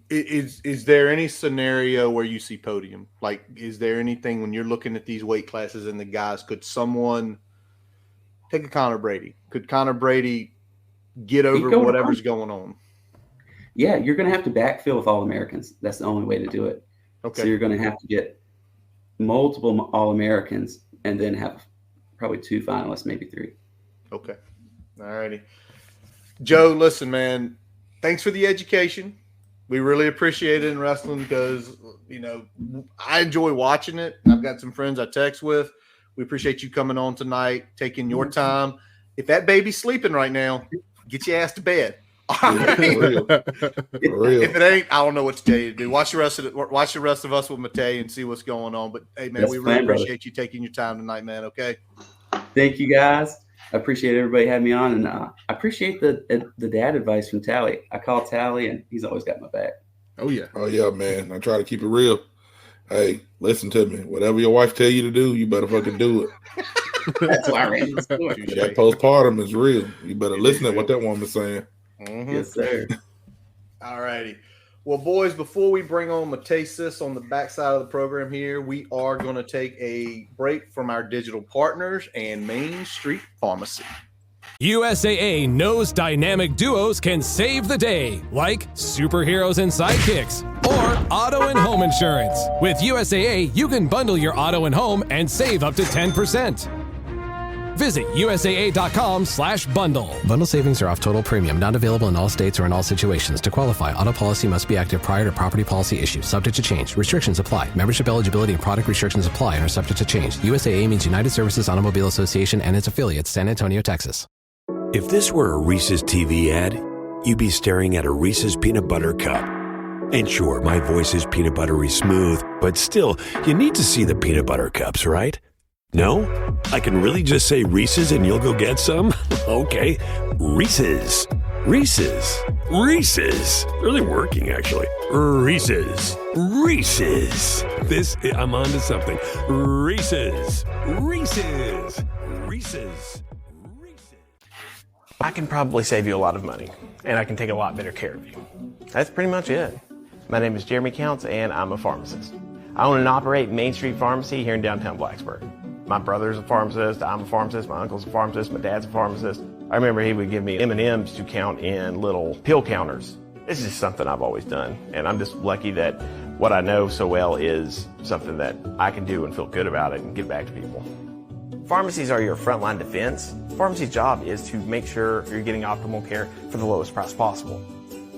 Speaker 3: Is there any scenario where you see podium? Like, is there anything when you're looking at these weight classes and the guys, could someone take a Connor Brady? Could Connor Brady get over whatever's going on?
Speaker 7: Yeah, you're going to have to backfill with All-Americans. That's the only way to do it.
Speaker 3: Okay.
Speaker 7: So you're going to have to get multiple All-Americans and then have probably 2 finalists, maybe 3.
Speaker 3: Okay. All righty. Joe, listen, man, thanks for the education. We really appreciate it in wrestling because, I enjoy watching it. I've got some friends I text with. We appreciate you coming on tonight, taking your time. If that baby's sleeping right now, get your ass to bed. All right.
Speaker 6: For real.
Speaker 3: If it ain't, I don't know what to tell you to do. Watch the rest of us with Matej and see what's going on. But, hey, man, we really appreciate you taking your time tonight, man, okay?
Speaker 7: Thank you, guys. I appreciate everybody having me on, and I appreciate the dad advice from Tally. I call Tally, and he's always got my back.
Speaker 5: Oh yeah,
Speaker 6: man. I try to keep it real. Hey, listen to me. Whatever your wife tell you to do, you better fucking do it.
Speaker 7: That's why I ran this door.
Speaker 6: That postpartum is real. You better listen to what that woman's saying.
Speaker 3: Mm-hmm.
Speaker 7: Yes, sir.
Speaker 3: All righty. Well, boys, before we bring on Matej Sis on the backside of the program here, we are going to take a break from our digital partners and Main Street Pharmacy.
Speaker 8: USAA knows dynamic duos can save the day, like superheroes and sidekicks, or auto and home insurance. With USAA, you can bundle your auto and home and save up to 10%. Visit USAA.com/bundle.
Speaker 9: Bundle savings are off total premium, not available in all states or in all situations. To qualify, auto policy must be active prior to property policy issue, subject to change. Restrictions apply. Membership eligibility and product restrictions apply and are subject to change. USAA means United Services Automobile Association and its affiliates, San Antonio, Texas.
Speaker 10: If this were a Reese's TV ad, you'd be staring at a Reese's peanut butter cup. And sure, my voice is peanut buttery smooth, but still, you need to see the peanut butter cups, right? No? I can really just say Reese's and you'll go get some? Okay. Reese's. Reese's. Reese's. Really working, actually. Reese's. Reese's. I'm on to something. Reese's. Reese's. Reese's.
Speaker 11: I can probably save you a lot of money, and I can take a lot better care of you. That's pretty much it. My name is Jeremy Counts, and I'm a pharmacist. I own and operate Main Street Pharmacy here in downtown Blacksburg. My brother's a pharmacist, I'm a pharmacist, my uncle's a pharmacist, my dad's a pharmacist. I remember he would give me M&Ms to count in little pill counters. It's just something I've always done, and I'm just lucky that what I know so well is something that I can do and feel good about it and give back to people. Pharmacies are your frontline defense. Pharmacy's job is to make sure you're getting optimal care for the lowest price possible.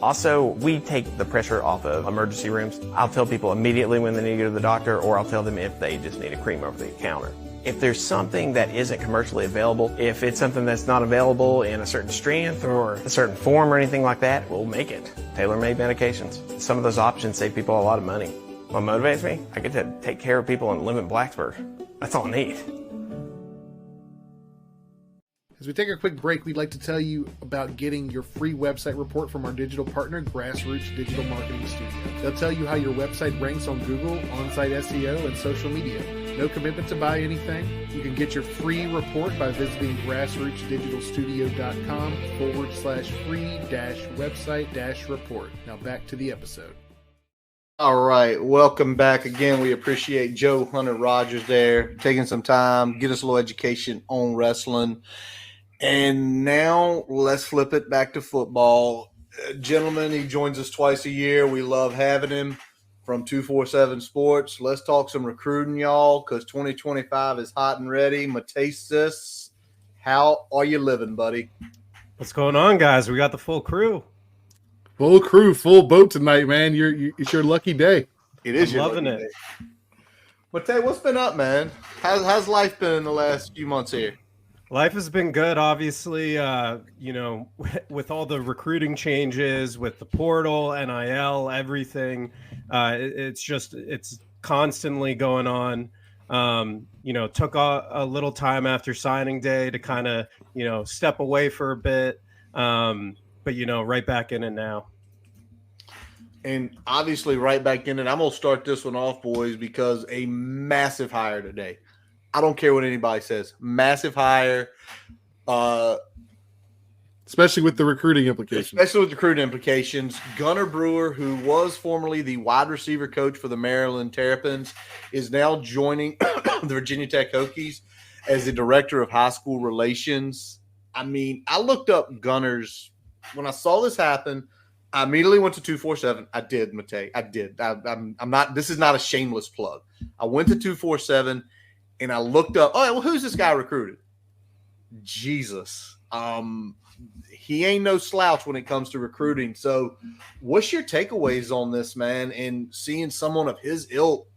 Speaker 11: Also, we take the pressure off of emergency rooms. I'll tell people immediately when they need to go to the doctor, or I'll tell them if they just need a cream over the counter. If there's something that isn't commercially available, if it's something that's not available in a certain strength or a certain form or anything like that, we'll make it. Tailor-made medications. Some of those options save people a lot of money. What motivates me? I get to take care of people and live in Blacksburg. That's all I need.
Speaker 5: As we take a quick break, we'd like to tell you about getting your free website report from our digital partner, Grassroots Digital Marketing Studio. They'll tell you how your website ranks on Google, on-site SEO, and social media. No commitment to buy anything. You can get your free report by visiting grassrootsdigitalstudio.com/free-website-report. Now back to the episode.
Speaker 3: All right, welcome back again. We appreciate Joe Hunter Rogers there taking some time, get us a little education on wrestling. And now let's flip it back to football. Gentlemen, he joins us twice a year. We love having him from 247 Sports. Let's talk some recruiting, y'all, because 2025 is hot and ready. Matej Sis, how are you living, buddy?
Speaker 12: What's going on, guys? We got the full crew.
Speaker 5: Full crew, full boat tonight, man. It's your lucky day.
Speaker 3: It is.
Speaker 12: I'm loving it.
Speaker 3: Matej, what's been up, man? How's life been in the last few months here?
Speaker 12: Life has been good, obviously, with all the recruiting changes, with the portal, NIL, everything. It's constantly going on. Took a little time after signing day to kind of, step away for a bit. But, right back in it now.
Speaker 3: And obviously right back in it. I'm going to start this one off, boys, because a massive hire today. I don't care what anybody says. Massive hire.
Speaker 5: Especially with the recruiting implications. Gunnar Brewer, who was formerly the wide receiver coach for the Maryland Terrapins, is now joining the Virginia Tech Hokies as the director of high school relations. I mean, I looked up Gunnar's. When I saw this happen, I immediately went to 247. I did, Matej. I did. I'm not. This is not a shameless plug. I went to 247. And I looked up, who's this guy recruited? Jesus. He ain't no slouch when it comes to recruiting. So what's your takeaways on this, man, and seeing someone of his ilk,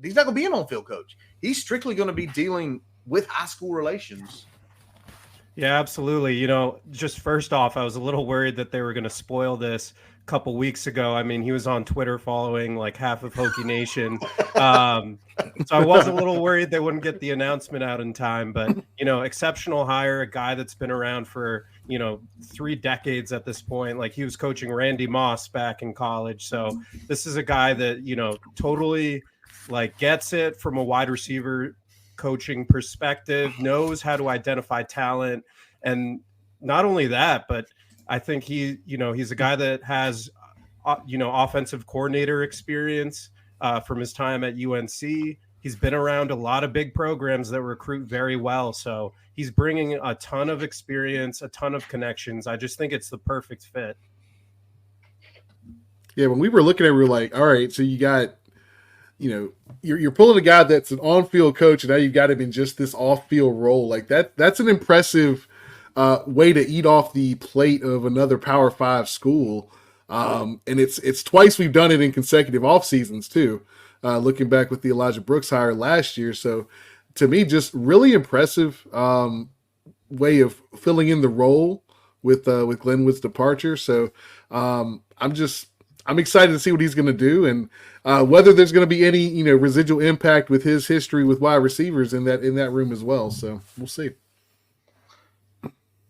Speaker 5: he's not going to be an on-field coach. He's strictly going to be dealing with high school relations.
Speaker 12: Yeah, absolutely. Just first off, I was a little worried that they were going to spoil this a couple weeks ago. I mean, he was on Twitter following like half of Hokie Nation. So I was a little worried they wouldn't get the announcement out in time, but, exceptional hire, a guy that's been around for, 3 decades at this point. Like he was coaching Randy Moss back in college. So this is a guy that, totally like gets it from a wide receiver coaching perspective, knows how to identify talent. And not only that, but I think he's a guy that has, offensive coordinator experience from his time at UNC. He's been around a lot of big programs that recruit very well. So he's bringing a ton of experience, a ton of connections. I just think it's the perfect fit.
Speaker 5: Yeah, when we were looking at it, we were like, all right, so you got, you're pulling a guy that's an on-field coach, and now you've got him in just this off-field role. Like that's an impressive way to eat off the plate of another Power 5 school. And it's twice we've done it in consecutive off seasons too. Looking back with the Elijah Brooks hire last year. So to me, just really impressive way of filling in the role with Glenwood's departure. So I'm excited to see what he's going to do, and whether there's going to be any residual impact with his history with wide receivers in that room as well. So we'll see.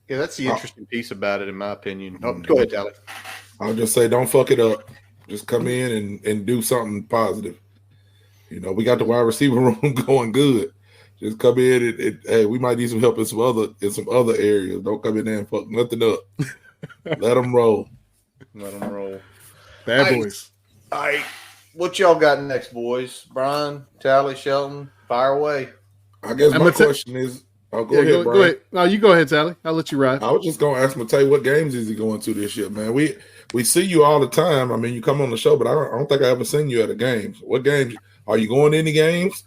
Speaker 3: Yeah, that's the interesting piece about it, in my opinion. Oh, go ahead, Alex.
Speaker 6: I'll just say, don't fuck it up. Just come in and do something positive. We got the wide receiver room going good. Just come in and hey, we might need some help in some other areas. Don't come in there and fuck nothing up. Let them roll.
Speaker 5: Bad boys.
Speaker 3: All right. What y'all got next, boys? Brian, Tally, Shelton, fire away.
Speaker 6: I guess my question is, go ahead, Brian.
Speaker 5: Go ahead. No, you go ahead, Tally. I'll let you ride.
Speaker 6: I was just going to ask Matej, what games is he going to this year, man? we see you all the time. I mean, you come on the show, but I don't think I ever seen you at a game. What games are you going to? Any games?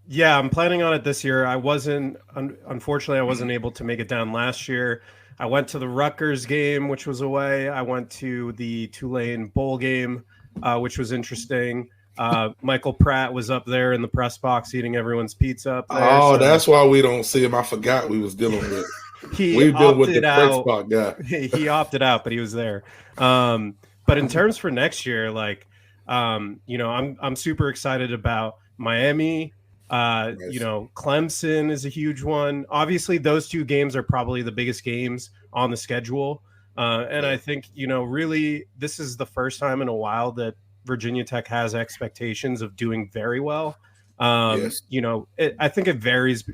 Speaker 12: Yeah, I'm planning on it this year. Unfortunately, I wasn't able to make it down last year. I went to the Rutgers game, which was away. I went to the Tulane Bowl game, which was interesting. Michael Pratt was up there in the press box eating everyone's pizza up there.
Speaker 6: Oh, that's why we don't see him. I forgot we was dealing with.
Speaker 12: We've
Speaker 6: been with the press box guy.
Speaker 12: He opted out, but he was there. But in terms for next year, like, I'm super excited about Miami. Nice. Clemson is a huge one. Obviously, those two games are probably the biggest games on the schedule. And I think, really this is the first time in a while that Virginia Tech has expectations of doing very well. Yes. I think it varies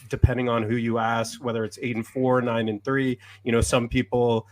Speaker 12: depending on who you ask, whether it's 8-4, 9-3. Some people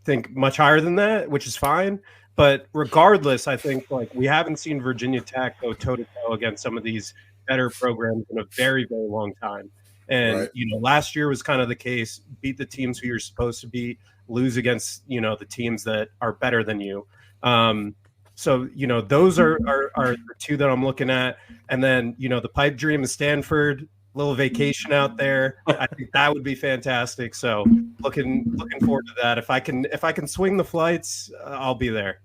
Speaker 12: think much higher than that, which is fine. But regardless, I think we haven't seen Virginia Tech go toe-to-toe against some of these better programs in a very, very long time. And, last year was kind of the case. Beat the teams who you're supposed to beat, lose against, the teams that are better than you. So, those are the two that I'm looking at. And then, the pipe dream of Stanford, little vacation out there. I think that would be fantastic. So looking forward to that. If I can swing the flights, I'll be there.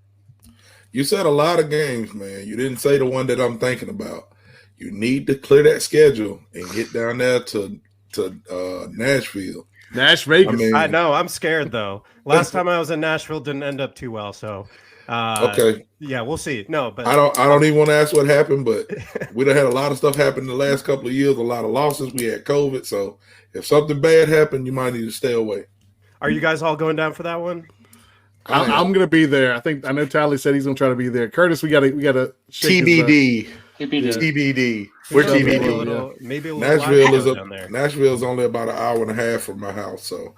Speaker 6: You said a lot of games, man. You didn't say the one that I'm thinking about. You need to clear that schedule and get down there to Nashville.
Speaker 5: Vegas.
Speaker 12: I know. I'm scared though. Last time I was in Nashville didn't end up too well. So
Speaker 6: okay.
Speaker 12: Yeah, we'll see. No, but
Speaker 6: I don't even want to ask what happened, but we done had a lot of stuff happen in the last couple of years, a lot of losses. We had COVID. So if something bad happened, you might need to stay away.
Speaker 12: Are you guys all going down for that one?
Speaker 5: I'm going to be there. I know Tally said he's going to try to be there. Curtis, we got to
Speaker 3: TBD. TBD. We're TBD.
Speaker 12: Maybe a
Speaker 6: little
Speaker 12: down there.
Speaker 6: Nashville is only about an hour and a half from my house, so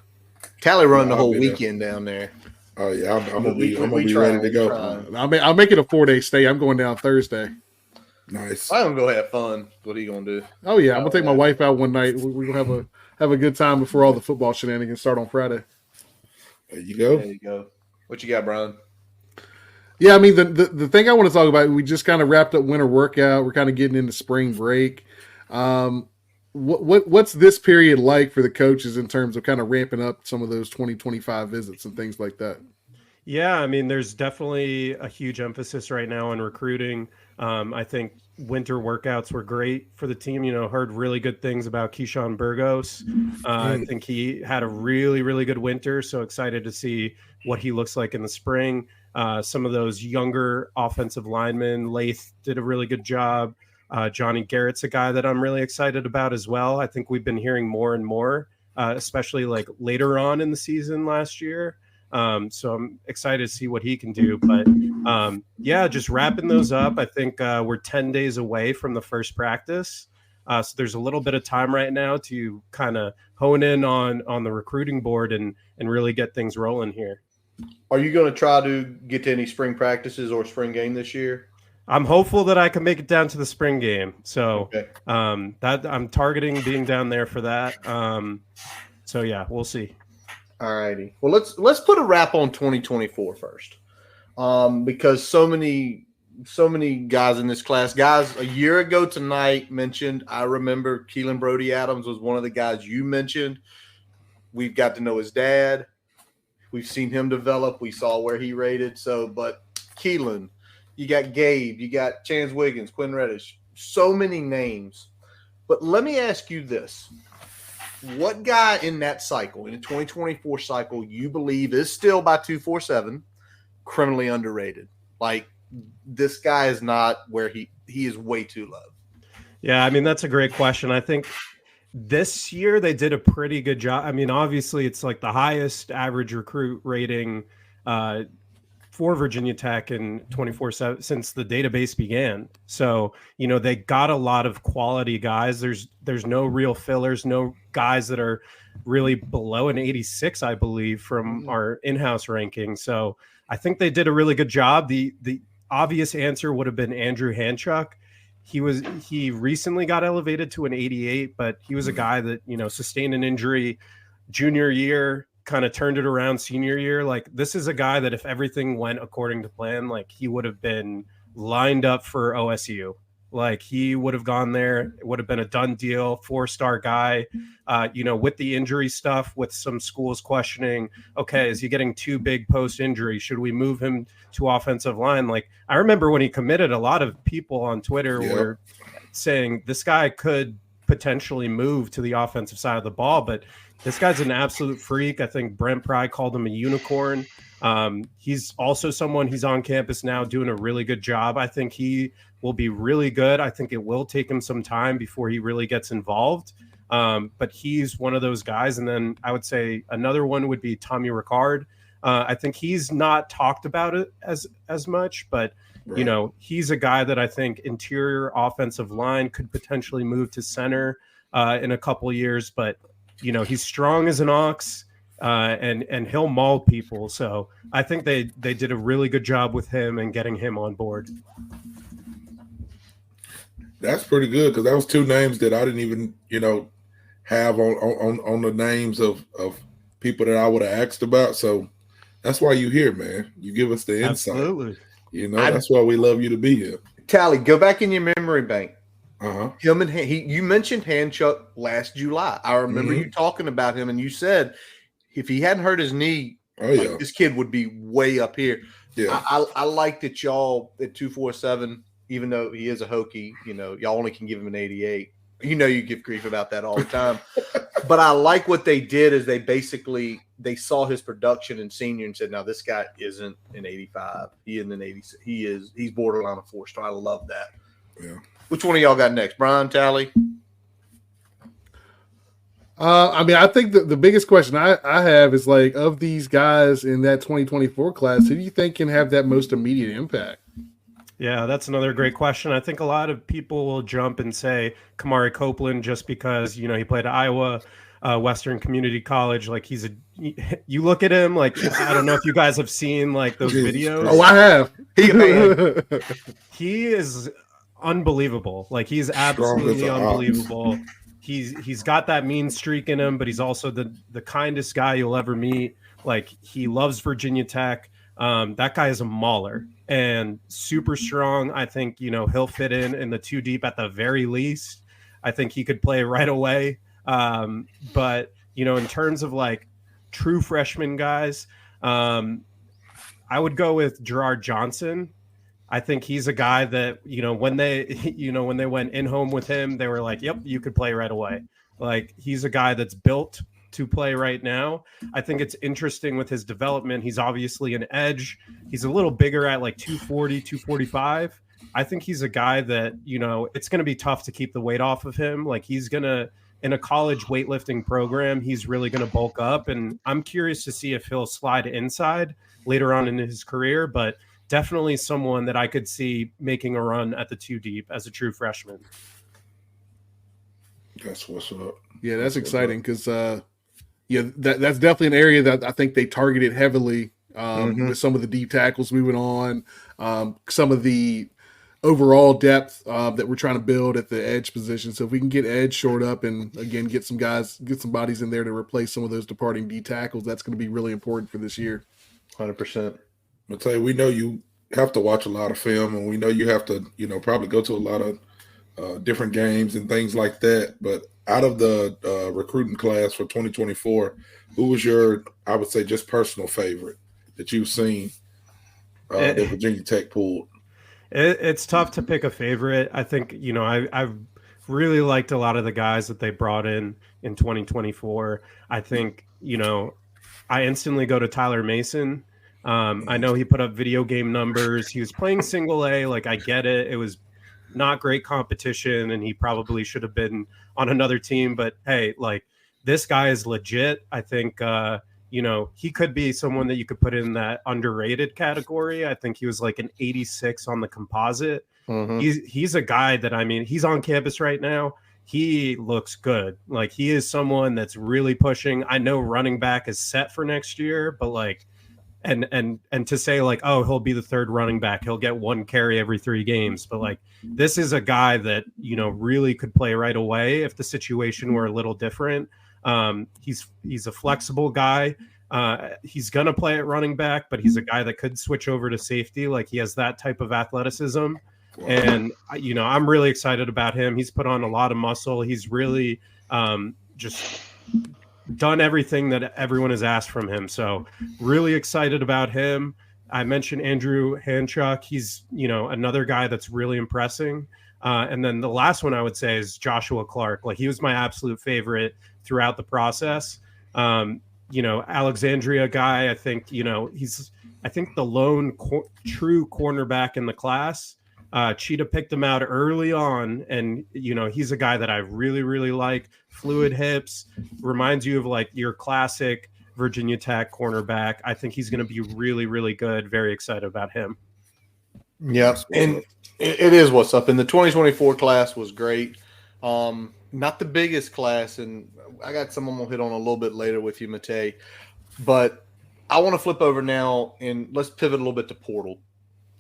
Speaker 3: Tally run the whole weekend down there.
Speaker 6: Oh yeah, I'm gonna be ready to go.
Speaker 5: I'll make it a 4-day stay. I'm going down Thursday.
Speaker 6: Nice.
Speaker 3: I'm gonna go have fun. What are you gonna do?
Speaker 5: Oh yeah, I'm gonna take my wife out one night. We're gonna have a good time before all the football shenanigans start on Friday.
Speaker 6: There you go.
Speaker 3: There you go. What you got, Brian?
Speaker 5: Yeah, I mean the thing I want to talk about. We just kind of wrapped up winter workout. We're kind of getting into spring break. What's this period like for the coaches in terms of kind of ramping up some of those 2025 visits and things like that?
Speaker 12: Yeah, I mean, there's definitely a huge emphasis right now on recruiting. I think winter workouts were great for the team. Heard really good things about Keyshawn Burgos. I think he had a really, really good winter. So excited to see what he looks like in the spring. Some of those younger offensive linemen, Lath did a really good job. Johnny Garrett's a guy that I'm really excited about as well. I think we've been hearing more and more, especially later on in the season last year. So I'm excited to see what he can do. But just wrapping those up. I think we're 10 days away from the first practice. So there's a little bit of time right now to kind of hone in on the recruiting board and really get things rolling here.
Speaker 3: Are you going to try to get to any spring practices or spring game this year?
Speaker 12: I'm hopeful that I can make it down to the spring game. So that I'm targeting being down there for that. So yeah, we'll see.
Speaker 3: All righty. Well, let's put a wrap on 2024 first, because so many guys in this class. Guys, a year ago tonight mentioned. I remember Keelan Brody Adams was one of the guys you mentioned. We've got to know his dad. We've seen him develop. We saw where he rated. But Keelan, you got Gabe, you got Chance Wiggins, Quinn Reddish, so many names. But let me ask you this. What guy in that cycle, in the 2024 cycle, you believe is still by 247 criminally underrated? This guy is not where he is way too low.
Speaker 12: Yeah, I mean, that's a great question. I think this year they did a pretty good job. I mean, obviously it's the highest average recruit rating for Virginia Tech in 24/7 since the database began. So, they got a lot of quality guys. There's no real fillers, no guys that are really below an 86, I believe, from our in-house ranking. So I think they did a really good job. The obvious answer would have been Andrew Hanchuk. He recently got elevated to an 88, but he was a guy that, sustained an injury junior year, kind of turned it around senior year. Like, this is a guy that if everything went according to plan, like he would have been lined up for OSU. Like, he would have gone there. It would have been a done deal, 4-star guy. With the injury stuff, with some schools questioning, okay, is he getting too big post-injury? Should we move him to offensive line? Like, I remember when he committed, a lot of people on Twitter were saying this guy could potentially move to the offensive side of the ball, but this guy's an absolute freak. I think Brent Pry called him a unicorn. He's also someone, he's on campus now doing a really good job. I think he will be really good. I think it will take him some time before he really gets involved. But he's one of those guys. And then I would say another one would be Tommy Ricard. I think he's not talked about it as much, but he's a guy that I think interior offensive line could potentially move to center in a couple years, but he's strong as an ox, and he'll maul people. So I think they did a really good job with him and getting him on board.
Speaker 6: That's pretty good, because that was two names that I didn't even, have on the names of people that I would have asked about. So that's why you're here, man. You give us the insight.
Speaker 12: Absolutely.
Speaker 6: That's why we love you to be here.
Speaker 3: Tally, go back in your memory bank.
Speaker 6: Him and
Speaker 3: you mentioned Handchuck last July. I remember you talking about him, and you said if he hadn't hurt his knee, this kid would be way up here.
Speaker 6: Yeah,
Speaker 3: I like that y'all at 247, even though he is a Hokie, y'all only can give him an 88. You give grief about that all the time. But I like what they did is they saw his production in senior and said, "Now this guy isn't an 85. He isn't an 86. He's borderline a 4-star." I love that.
Speaker 6: Yeah.
Speaker 3: Which one of y'all got next? Brian, Tally?
Speaker 5: I think the biggest question I have is, like, of these guys in that 2024 class, who do you think can have that most immediate impact?
Speaker 12: Yeah, that's another great question. I think a lot of people will jump and say Kamari Copeland just because, he played at Iowa, Western Community College. Like, you look at him, like, I don't know if you guys have seen, like, those videos.
Speaker 5: Oh, I have.
Speaker 12: He is unbelievable. Like, he's absolutely unbelievable. He's got that mean streak in him, but he's also the kindest guy you'll ever meet. Like, he loves Virginia Tech. That guy is a mauler and super strong. I think, he'll fit in the 2 deep at the very least. I think he could play right away. But, in terms of, like, true freshman guys, I would go with Gerard Johnson. I think he's a guy that, when they went in home with him, they were like, yep, you could play right away. Like, he's a guy that's built to play right now. I think it's interesting with his development. He's obviously an edge. He's a little bigger at like 240, 245. I think he's a guy that, it's going to be tough to keep the weight off of him. Like, he's going to, in a college weightlifting program, he's really going to bulk up. And I'm curious to see if he'll slide inside later on in his career, but definitely someone that I could see making a run at the 2 deep as a true freshman.
Speaker 6: That's what's up.
Speaker 5: Yeah, that's exciting because, that's definitely an area that I think they targeted heavily with some of the deep tackles moving on, some of the overall depth that we're trying to build at the edge position. So if we can get edge shored up and, again, get some bodies in there to replace some of those departing D tackles, that's going to be really important for this year.
Speaker 3: 100%.
Speaker 6: Matej, we know you have to watch a lot of film, and we know you have to, probably go to a lot of different games and things like that. But out of the recruiting class for 2024, who was your, I would say, just personal favorite that you've seen that Virginia Tech pulled?
Speaker 12: It's tough to pick a favorite. I think, I've really liked a lot of the guys that they brought in 2024. I think, I instantly go to Tyler Mason. I know he put up video game numbers. He was playing single A. Like, I get it. It was not great competition, and he probably should have been on another team. But, hey, like, this guy is legit. I think, he could be someone that you could put in that underrated category. I think he was like an 86 on the composite. He's a guy that, he's on campus right now. He looks good. Like, he is someone that's really pushing. I know running back is set for next year, but, like, and to say, like, oh, he'll be the third running back, he'll get 1 carry every 3 games, but, like, this is a guy that really could play right away if the situation were a little different. He's a flexible guy. He's going to play at running back, but he's a guy that could switch over to safety. Like, he has that type of athleticism. Wow. And, I'm really excited about him. He's put on a lot of muscle. He's really just done everything that everyone has asked from him. So really excited about him. I mentioned Andrew Hanchuk. He's, another guy that's really impressing. And then the last one I would say is Joshua Clark. Like, he was my absolute favorite throughout the process. Alexandria guy, I think, he's the lone true cornerback in the class. Cheetah picked him out early on, and he's a guy that I really, really like. Fluid hips, reminds you of like your classic Virginia Tech cornerback. I think he's going to be really, really good. Very excited about him.
Speaker 3: Yeah, and it is what's up. And the 2024 class was great. Not the biggest class, and I got some I'm going to hit on a little bit later with you, Matej. But I want to flip over now, and let's pivot a little bit to portal.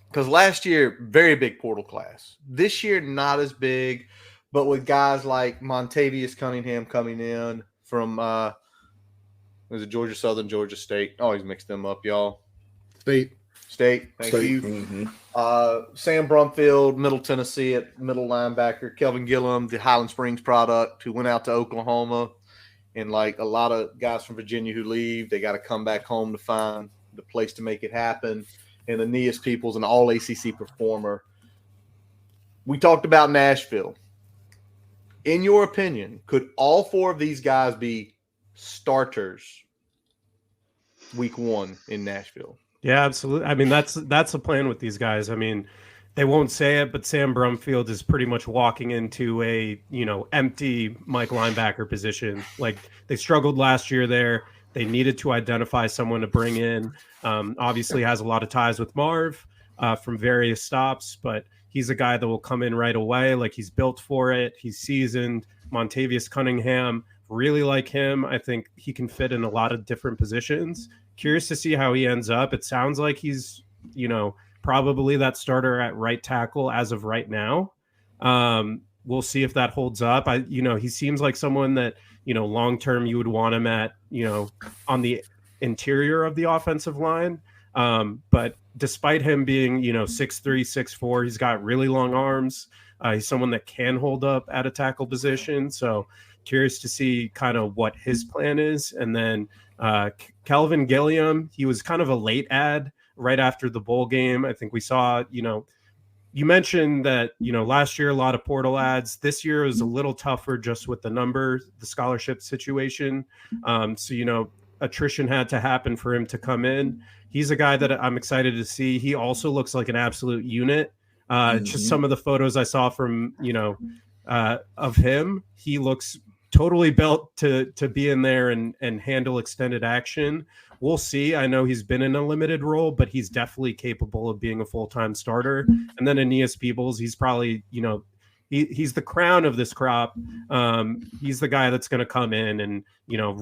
Speaker 3: Because last year, very big portal class. This year, not as big, but with guys like Montavious Cunningham coming in from was it Georgia Southern, Georgia State? I always mix them up, y'all.
Speaker 5: State.
Speaker 3: Thank you. Mm-hmm. Sam Brumfield, Middle Tennessee at middle linebacker. Kelvin Gillum, the Highland Springs product, who went out to Oklahoma. And like a lot of guys from Virginia who leave, they got to come back home to find the place to make it happen. And Aeneas Peoples, an all-ACC performer. We talked about Nashville. In your opinion, could all four of these guys be starters week one in Nashville?
Speaker 12: Yeah, absolutely. I mean, that's the plan with these guys. I mean, they won't say it, but Sam Brumfield is pretty much walking into a, empty Mike linebacker position. Like, they struggled last year there. They needed to identify someone to bring in. Obviously has a lot of ties with Marv from various stops, but he's a guy that will come in right away. Like, he's built for it. He's seasoned. Montavious Cunningham, really like him. I think he can fit in a lot of different positions. Curious to see how he ends up. It sounds like he's, probably that starter at right tackle as of right now. We'll see if that holds up. He seems like someone that, long-term you would want him at, on the interior of the offensive line. But despite him being, 6'3", 6'4", he's got really long arms. He's someone that can hold up at a tackle position. So curious to see kind of what his plan is. And then Kelvin Gilliam, he was kind of a late add right after the bowl game. I think we saw, you mentioned that, last year, a lot of portal ads. This year was a little tougher just with the scholarship situation. So, attrition had to happen for him to come in. He's a guy that I'm excited to see. He also looks like an absolute unit. Just some of the photos I saw from, of him, he looks totally built to be in there and handle extended action. We'll see. I know he's been in a limited role, but he's definitely capable of being a full-time starter. And then Aeneas Peoples, he's probably, he's the crown of this crop. He's the guy that's going to come in and,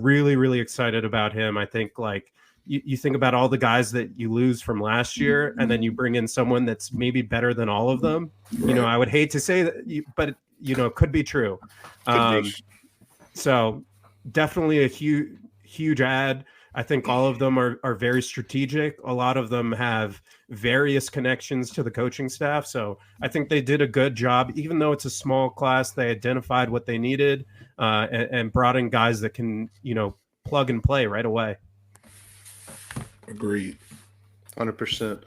Speaker 12: really, really excited about him. I think like you think about all the guys that you lose from last year, and then you bring in someone that's maybe better than all of them. Right. I would hate to say that, but, it could be true. So definitely a huge ad. I think all of them are very strategic. A lot of them have various connections to the coaching staff. So I think they did a good job. Even though it's a small class, they identified what they needed and brought in guys that can, plug and play right away.
Speaker 6: Agreed.
Speaker 3: 100%.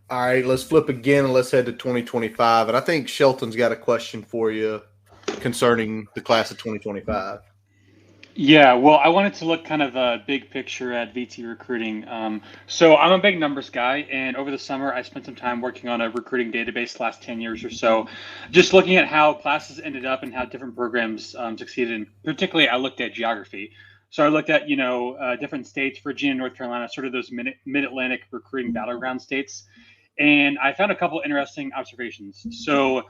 Speaker 3: All right, let's flip again and let's head to 2025. And I think Shelton's got a question for you concerning the class of 2025.
Speaker 4: Yeah, well, I wanted to look kind of a big picture at VT recruiting. So I'm a big numbers guy, and over the summer, I spent some time working on a recruiting database the last 10 years or so, just looking at how classes ended up and how different programs succeeded. And particularly, I looked at geography. So I looked at, different states, Virginia, North Carolina, sort of those mid-Atlantic recruiting battleground states. And I found a couple interesting observations. So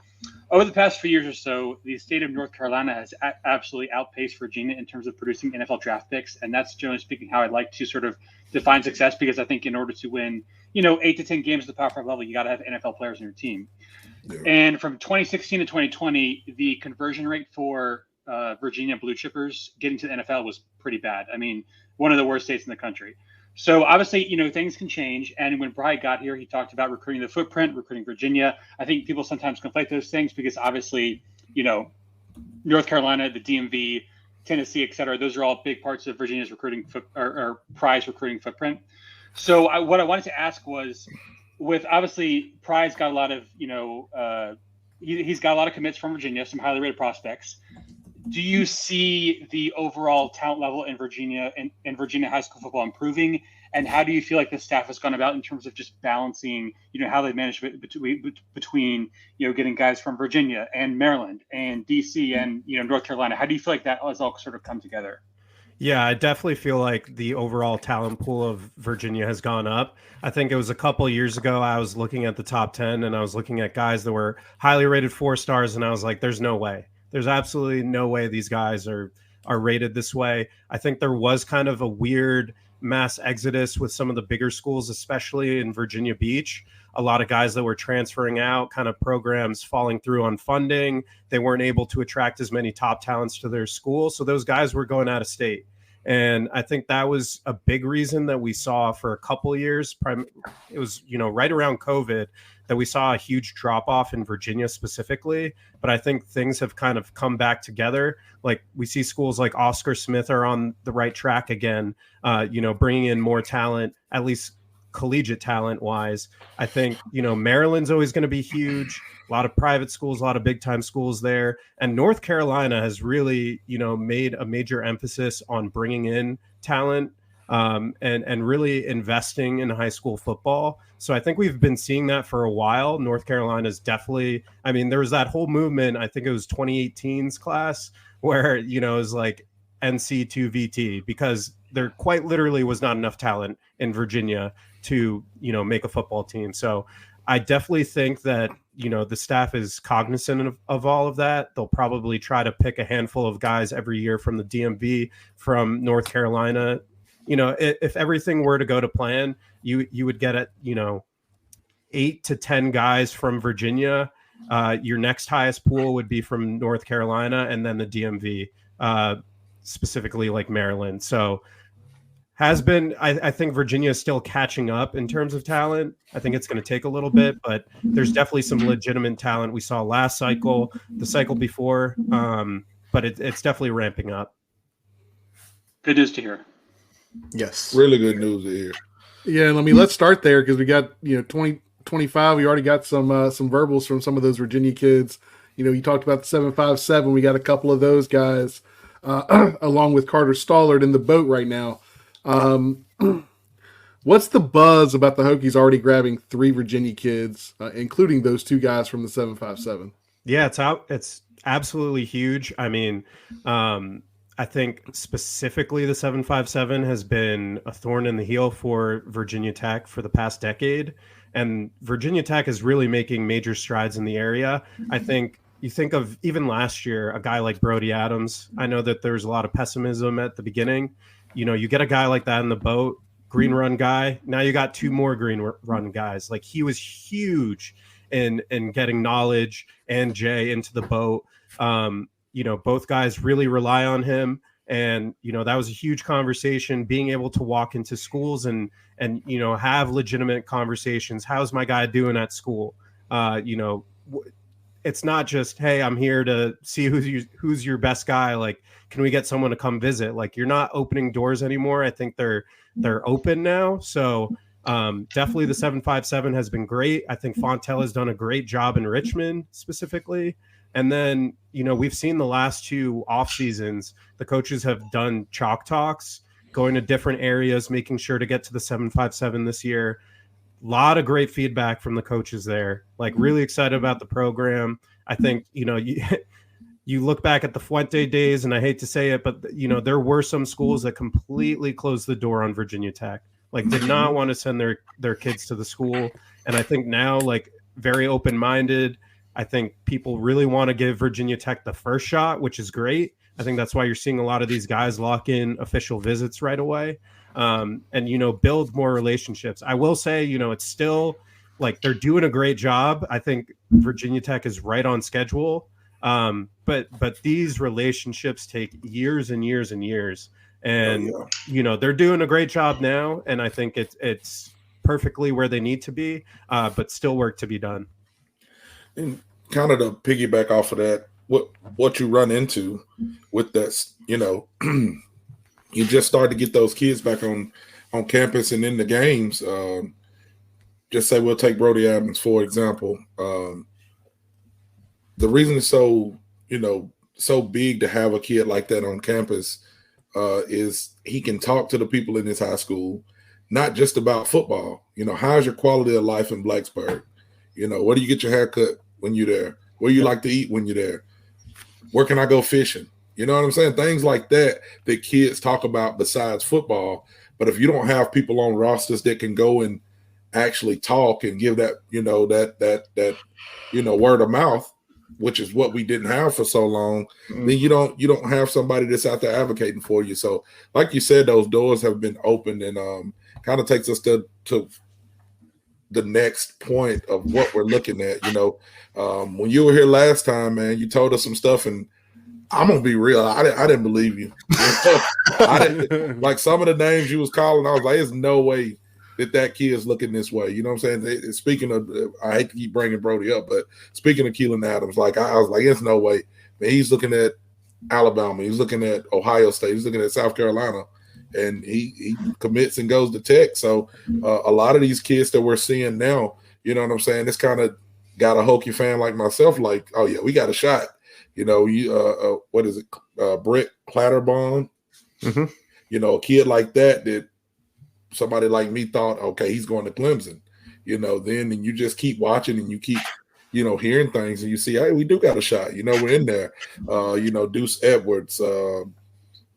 Speaker 4: over the past few years or so, the state of North Carolina has absolutely outpaced Virginia in terms of producing NFL draft picks. And that's generally speaking how I'd like to sort of define success, because I think in order to win, 8 to 10 games at the Power 5 level, you got to have NFL players on your team. Yeah. And from 2016 to 2020, the conversion rate for Virginia blue chippers getting to the NFL was pretty bad. I mean, one of the worst states in the country. So obviously, things can change. And when Bry got here, he talked about recruiting the footprint, recruiting Virginia. I think people sometimes conflate those things because obviously, North Carolina, the DMV, Tennessee, et cetera, those are all big parts of Virginia's recruiting or Pry's recruiting footprint. So what I wanted to ask was, with obviously Pry's got a lot of, he's got a lot of commits from Virginia, some highly rated prospects. Do you see the overall talent level in Virginia and Virginia high school football improving? And how do you feel like the staff has gone about in terms of just balancing, how they manage between getting guys from Virginia and Maryland and DC and, North Carolina? How do you feel like that has all sort of come together?
Speaker 12: Yeah, I definitely feel like the overall talent pool of Virginia has gone up. I think it was a couple of years ago, I was looking at the top 10 and I was looking at guys that were highly rated 4 stars. And I was like, there's no way. There's absolutely no way these guys are rated this way. I think there was kind of a weird mass exodus with some of the bigger schools, especially in Virginia Beach. A lot of guys that were transferring out, kind of programs falling through on funding. They weren't able to attract as many top talents to their school. So those guys were going out of state. And I think that was a big reason that we saw for a couple of years. It was, right around COVID that we saw a huge drop off in Virginia specifically. But I think things have kind of come back together. Like we see schools like Oscar Smith are on the right track again, bringing in more talent, at least collegiate talent wise. I think, Maryland's always going to be huge. A lot of private schools, a lot of big time schools there. And North Carolina has really, made a major emphasis on bringing in talent and really investing in high school football. So I think we've been seeing that for a while. North Carolina's definitely, there was that whole movement, I think it was 2018's class, where, it was like NC2VT, because there quite literally was not enough talent in Virginia to, make a football team. So I definitely think that, the staff is cognizant of all of that. They'll probably try to pick a handful of guys every year from the DMV, from North Carolina. If everything were to go to plan, you would get 8 to 10 guys from Virginia. Your next highest pool would be from North Carolina, and then the DMV, specifically like Maryland. So I think Virginia is still catching up in terms of talent. I think it's going to take a little bit, but there's definitely some legitimate talent we saw last cycle, the cycle before, but it's definitely ramping up.
Speaker 4: Good news to hear.
Speaker 3: Yes.
Speaker 6: Really good news to hear.
Speaker 5: Yeah, let's start there because we got 2025. We already got some verbals from some of those Virginia kids. You talked about the 757. We got a couple of those guys along with Carter Stallard in the boat right now. What's the buzz about the Hokies already grabbing 3 Virginia kids, including those 2 guys from the 757?
Speaker 12: Yeah, it's absolutely huge. I think specifically the 757 has been a thorn in the heel for Virginia Tech for the past decade. And Virginia Tech is really making major strides in the area. I think you think of even last year, a guy like Brody Adams. I know that there's a lot of pessimism at the beginning. You get a guy like that in the boat, green run guy. Now you got 2 more green run guys. Like he was huge in getting Knowledge and Jay into the boat. Both guys really rely on him. And, that was a huge conversation, being able to walk into schools and have legitimate conversations. How's my guy doing at school? It's not just, hey, I'm here to see who's your best guy. Like, can we get someone to come visit? Like, you're not opening doors anymore. I think they're open now. So definitely the 757 has been great. I think Fontel has done a great job in Richmond specifically. And then, we've seen the last 2 off seasons, the coaches have done chalk talks, going to different areas, making sure to get to the 757 this year. A lot of great feedback from the coaches there, like really excited about the program. I think, you look back at the Fuente days, and I hate to say it, but, there were some schools that completely closed the door on Virginia Tech, like did not want to send their kids to the school. And I think now, like, very open-minded. I think people really want to give Virginia Tech the first shot, which is great. I think that's why you're seeing a lot of these guys lock in official visits right away. And, build more relationships. I will say, it's still like they're doing a great job. I think Virginia Tech is right on schedule. But these relationships take years and years and years. And, they're doing a great job now. And I think it's perfectly where they need to be, but still work to be done.
Speaker 6: And kind of to piggyback off of that, what you run into with that, you just start to get those kids back on campus and in the games. Just say we'll take Brody Adams, for example. The reason it's so big to have a kid like that on campus is he can talk to the people in his high school, not just about football. How's your quality of life in Blacksburg? Where do you get your hair cut when you're there? Where you like to eat when you're there? Where can I go fishing? You know what I'm saying? Things like that kids talk about besides football. But if you don't have people on rosters that can go and actually talk and give that, word of mouth, which is what we didn't have for so long, then you don't have somebody that's out there advocating for you. So like you said, those doors have been opened, and kind of takes us to the next point of what we're looking at. When you were here last time, man, you told us some stuff, and I'm gonna be real, I didn't believe you. I didn't, like some of the names you was calling, I was like, there's no way that kid is looking this way. You know what I'm saying? Speaking of, I hate to keep bringing Brody up, but speaking of Keelan Adams, like I was like, there's no way. Man, he's looking at Alabama, he's looking at Ohio State, he's looking at South Carolina, and he commits and goes to Tech. So a lot of these kids that we're seeing now, you know what I'm saying, it's kind of got a Hokie fan like myself, like, oh yeah, we got a shot. What is it? Brett Clatterbond. Mm-hmm. A kid like that somebody like me thought, okay, he's going to Clemson. Then you just keep watching and you keep, hearing things, and you see, hey, we do got a shot. We're in there. Deuce Edwards,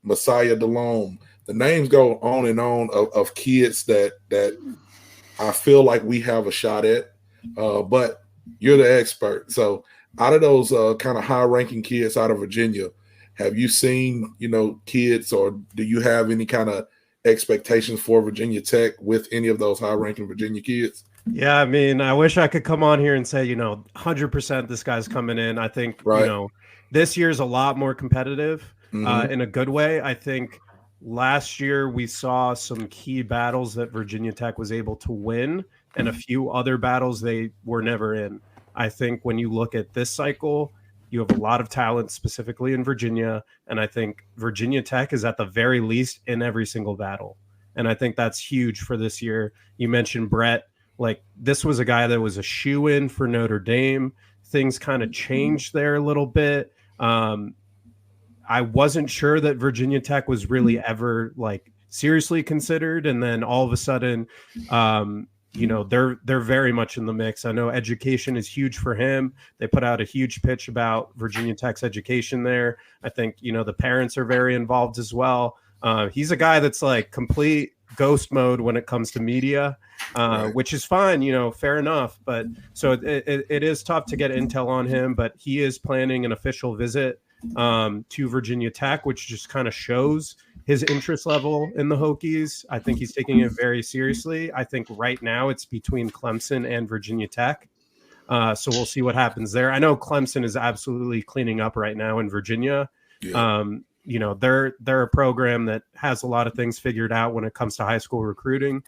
Speaker 6: Messiah DeLome. The names go on and on of kids that I feel like we have a shot at. But you're the expert. So out of those kind of high-ranking kids out of Virginia, have you seen, kids, or do you have any kind of expectations for Virginia Tech with any of those high-ranking Virginia kids?
Speaker 12: Yeah, I mean, I wish I could come on here and say, 100% this guy's coming in. I think, this year's a lot more competitive in a good way. I think last year we saw some key battles that Virginia Tech was able to win, and a few other battles they were never in. I think when you look at this cycle, you have a lot of talent specifically in Virginia, and I think Virginia Tech is at the very least in every single battle. And I think that's huge for this year. You mentioned Brett. Like, this was a guy that was a shoo-in for Notre Dame. Things kind of changed there a little bit. I wasn't sure that Virginia Tech was really ever, seriously considered. And then all of a sudden, they're very much in the mix. I know education is huge for him. They put out a huge pitch about Virginia Tech's education there. I think, the parents are very involved as well. He's a guy that's complete ghost mode when it comes to media, which is fine, fair enough. But so it is tough to get intel on him, but he is planning an official visit to Virginia Tech, which just kind of shows his interest level in the Hokies. I think he's taking it very seriously. I think right now it's between Clemson and Virginia Tech. So we'll see what happens there. I know Clemson is absolutely cleaning up right now in Virginia. Yeah. They're a program that has a lot of things figured out when it comes to high school recruiting.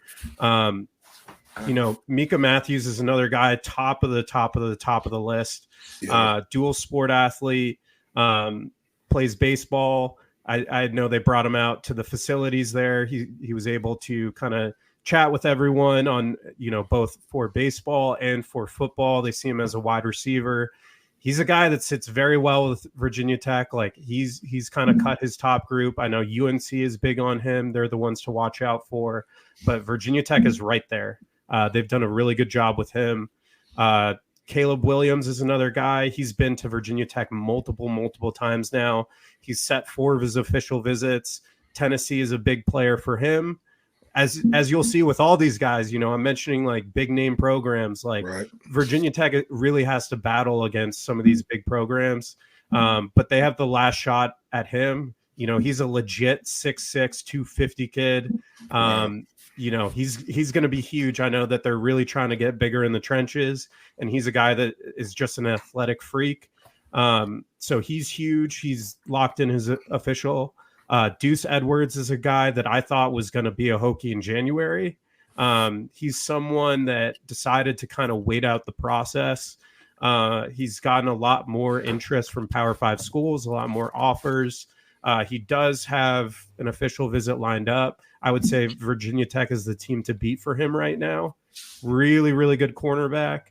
Speaker 12: Mika Matthews is another guy, top of the list. Yeah. Dual sport athlete, plays baseball. I know they brought him out to the facilities there. He was able to kind of chat with everyone on, both for baseball and for football. They see him as a wide receiver. He's a guy that sits very well with Virginia Tech. He's kind of cut his top group. I know UNC is big on him. They're the ones to watch out for, but Virginia Tech is right there. They've done a really good job with him. Caleb Williams is another guy. He's been to Virginia Tech multiple times now. He's set 4 of his official visits. Tennessee is a big player for him. As you'll see with all these guys, I'm mentioning big name programs. Virginia Tech really has to battle against some of these big programs, but they have the last shot at him. He's a legit 6'6", 250 kid. He's going to be huge. I know that they're really trying to get bigger in the trenches, and he's a guy that is just an athletic freak. So he's huge. He's locked in his official. Deuce Edwards is a guy that I thought was going to be a Hokie in January. He's someone that decided to kind of wait out the process. He's gotten a lot more interest from Power 5 schools, a lot more offers. He does have an official visit lined up. I would say Virginia Tech is the team to beat for him right now. Really, really good cornerback.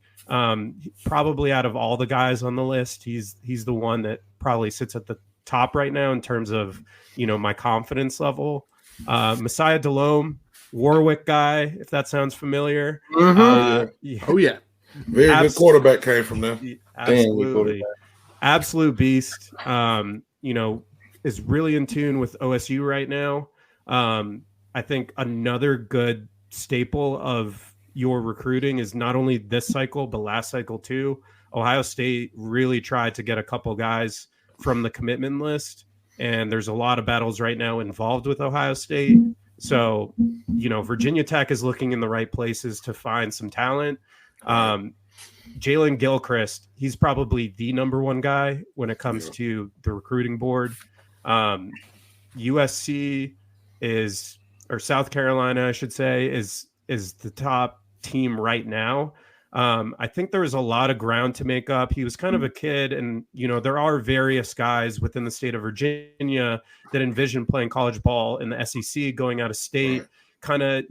Speaker 12: Probably out of all the guys on the list, he's the one that probably sits at the top right now in terms of, my confidence level. Messiah Delhomme, Warwick guy, if that sounds familiar.
Speaker 6: Mm-hmm.
Speaker 5: Oh yeah.
Speaker 6: Very good quarterback came from there.
Speaker 12: Absolutely. Absolute beast. Is really in tune with OSU right now. I think another good staple of your recruiting is not only this cycle, but last cycle too. Ohio State really tried to get a couple guys from the commitment list, and there's a lot of battles right now involved with Ohio State. So, Virginia Tech is looking in the right places to find some talent. Jalen Gilchrist, he's probably the number one guy when it comes to the recruiting board. USC or South Carolina, I should say, is the top team right now. I think there was a lot of ground to make up. He was kind of a kid, and there are various guys within the state of Virginia that envision playing college ball in the SEC, going out of state, kind of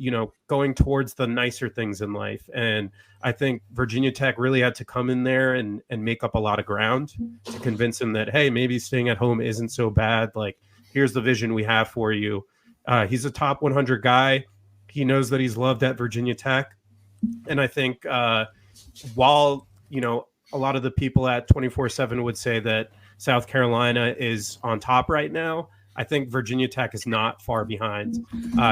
Speaker 12: going towards the nicer things in life. And I think Virginia Tech really had to come in there and make up a lot of ground to convince him that, hey, maybe staying at home isn't so bad. Like, here's the vision we have for you. He's a top 100 guy. He knows that he's loved at Virginia Tech. And I think while, a lot of the people at 24/7 would say that South Carolina is on top right now, I think Virginia Tech is not far behind.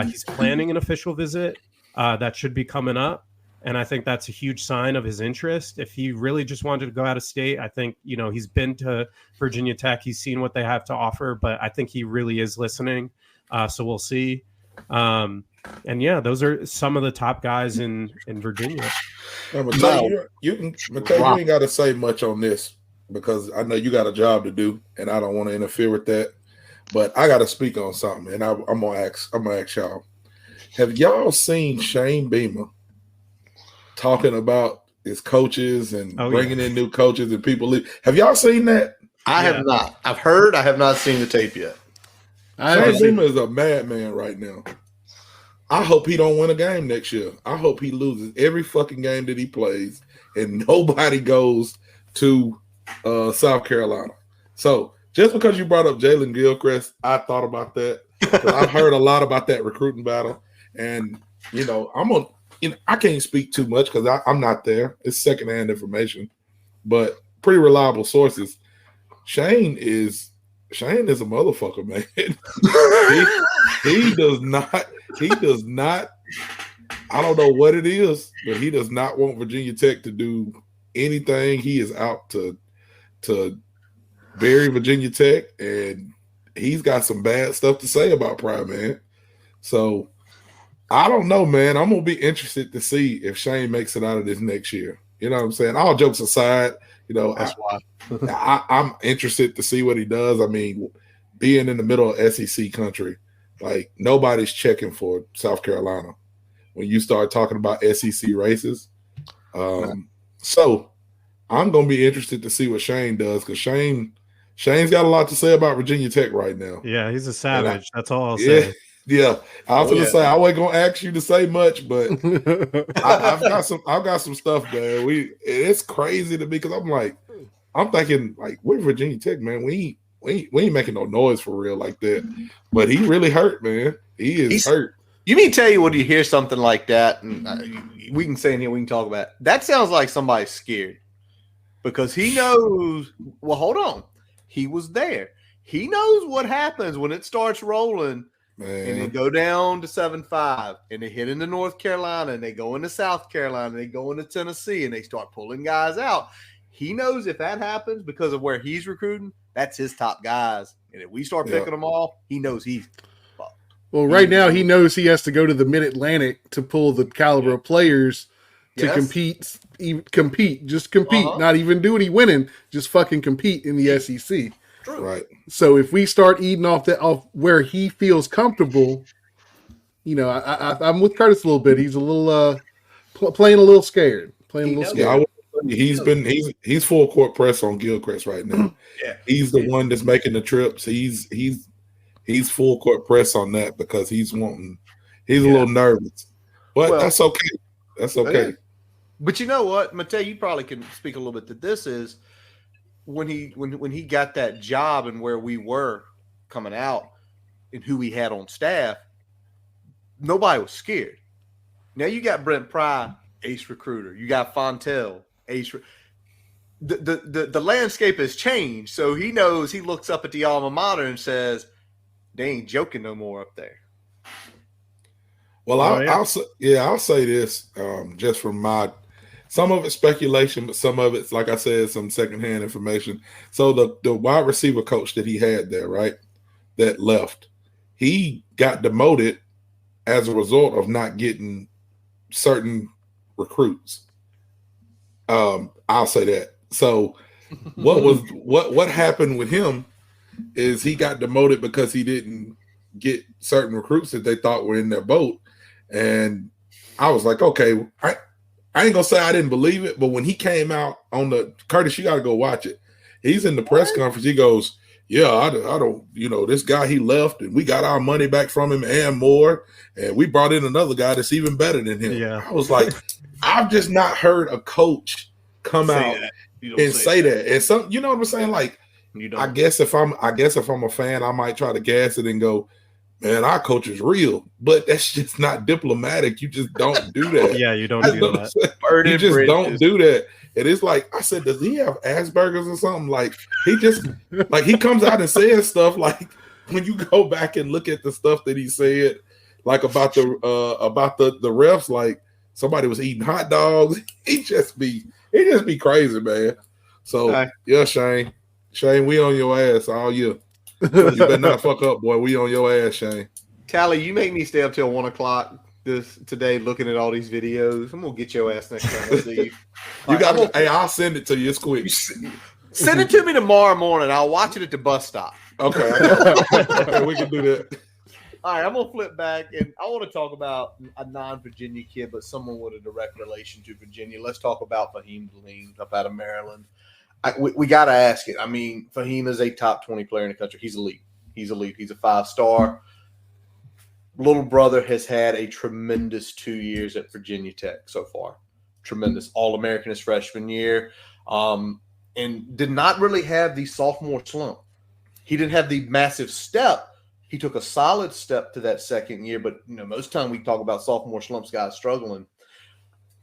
Speaker 12: He's planning an official visit that should be coming up. And I think that's a huge sign of his interest. If he really just wanted to go out of state, I think, he's been to Virginia Tech. He's seen what they have to offer, but I think he really is listening. So we'll see. And yeah, those are some of the top guys in Virginia.
Speaker 6: Matej, you ain't got to say much on this because I know you got a job to do, and I don't want to interfere with that. But I got to speak on something, and I'm gonna ask y'all: have y'all seen Shane Beamer talking about his coaches and bringing in new coaches and people leave? Have y'all seen that?
Speaker 3: I have not. I've heard. I have not seen the tape yet.
Speaker 6: Shane Beamer is a madman right now. I hope he don't win a game next year. I hope he loses every fucking game that he plays and nobody goes to South Carolina. So just because you brought up Jalen Gilchrist, I thought about that. I've heard a lot about that recruiting battle. And, I can't speak too much because I'm not there. It's secondhand information. But pretty reliable sources. Shane is a motherfucker, man. He does not, I don't know what it is, but he does not want Virginia Tech to do anything. He is out to bury Virginia Tech, and he's got some bad stuff to say about Prime, man. So I don't know, man. I'm going to be interested to see if Shane makes it out of this next year. You know what I'm saying? All jokes aside, that's why I'm interested to see what he does. I mean, being in the middle of SEC country, like nobody's checking for South Carolina when you start talking about SEC races. So I'm going to be interested to see what Shane does because Shane's got a lot to say about Virginia Tech right now.
Speaker 12: Yeah, he's a savage. That's all I'll say.
Speaker 6: Yeah, I was gonna say I wasn't gonna ask you to say much, but I've got some stuff, man. It's crazy to me because I'm thinking like we're Virginia Tech, man. We ain't making no noise for real like that. But he really hurt, man. He's hurt.
Speaker 3: You mean tell you when you hear something like that, and we can say in here, we can talk about it. That sounds like somebody's scared because he knows. Well, hold on, he was there. He knows what happens when it starts rolling. Man. And they go down to 7-5, and they hit into North Carolina, and they go into South Carolina, and they go into Tennessee, and they start pulling guys out. He knows if that happens because of where he's recruiting, that's his top guys. And if we start picking them off, he knows he's fucked.
Speaker 5: Well, right now he knows he has to go to the Mid-Atlantic to pull the caliber of players to compete, just compete, not even do any winning, just fucking compete in the SEC.
Speaker 3: True.
Speaker 6: Right.
Speaker 5: So if we start eating off where he feels comfortable, I'm with Curtis a little bit. He's a little playing a little scared.
Speaker 6: Yeah, he's full court press on Gilchrist right now.
Speaker 3: Yeah,
Speaker 6: he's the one that's making the trips. He's full court press on that because he's a little nervous, but that's okay. That's okay.
Speaker 3: But you know what, Matej, you probably can speak a little bit to this. Is when he got that job and where we were coming out and who we had on staff, nobody was scared. Now you got Brent Pry, ace recruiter. You got Fontel, ace. The landscape has changed, so he knows. He looks up at the alma mater and says, "They ain't joking no more up there."
Speaker 6: Well, I'll say this just from some of it's speculation, but some of it's, like I said, some secondhand information. So the wide receiver coach that he had there, right, that left, he got demoted as a result of not getting certain recruits. I'll say that. So what happened with him is he got demoted because he didn't get certain recruits that they thought were in their boat. And I was like, okay, I ain't gonna say I didn't believe it, but when he came out on the Curtis, you got to go watch it. He's in the press conference. He goes, "Yeah, I don't, this guy, he left, and we got our money back from him and more, and we brought in another guy that's even better than him." Yeah. I was like, I've just not heard a coach come out and say that. And some, you know what I'm saying? Like, I guess if I'm a fan, I might try to gas it and go, "Man, our coach is real," but that's just not diplomatic. You just don't do that.
Speaker 12: Yeah, you don't do that.
Speaker 6: You just don't do that. And it's like, I said, does he have Asperger's or something? Like, he just, like, he comes out and says stuff like, when you go back and look at the stuff that he said, like about the refs, like somebody was eating hot dogs. He just be crazy, man. So yeah, Shane, we on your ass all year. You better not fuck up, boy. We on your ass, Shane.
Speaker 3: Tally, you make me stay up till 1:00 today looking at all these videos. I'm gonna get your ass next time I see you.
Speaker 6: I'll send it to you. It's quick.
Speaker 3: Send it to me tomorrow morning. I'll watch it at the bus stop.
Speaker 6: Okay, we can do that.
Speaker 3: All right, I'm gonna flip back, and I want to talk about a non-Virginia kid, but someone with a direct relation to Virginia. Let's talk about Fahim Deline up out of Maryland. We got to ask it. I mean, Fahim is a top 20 player in the country. He's elite. He's elite. He's a 5-star. Little brother has had a tremendous 2 years at Virginia Tech so far. Tremendous. All-American his freshman year. And did not really have the sophomore slump. He didn't have the massive step. He took a solid step to that second year, but most time we talk about sophomore slumps, guys struggling.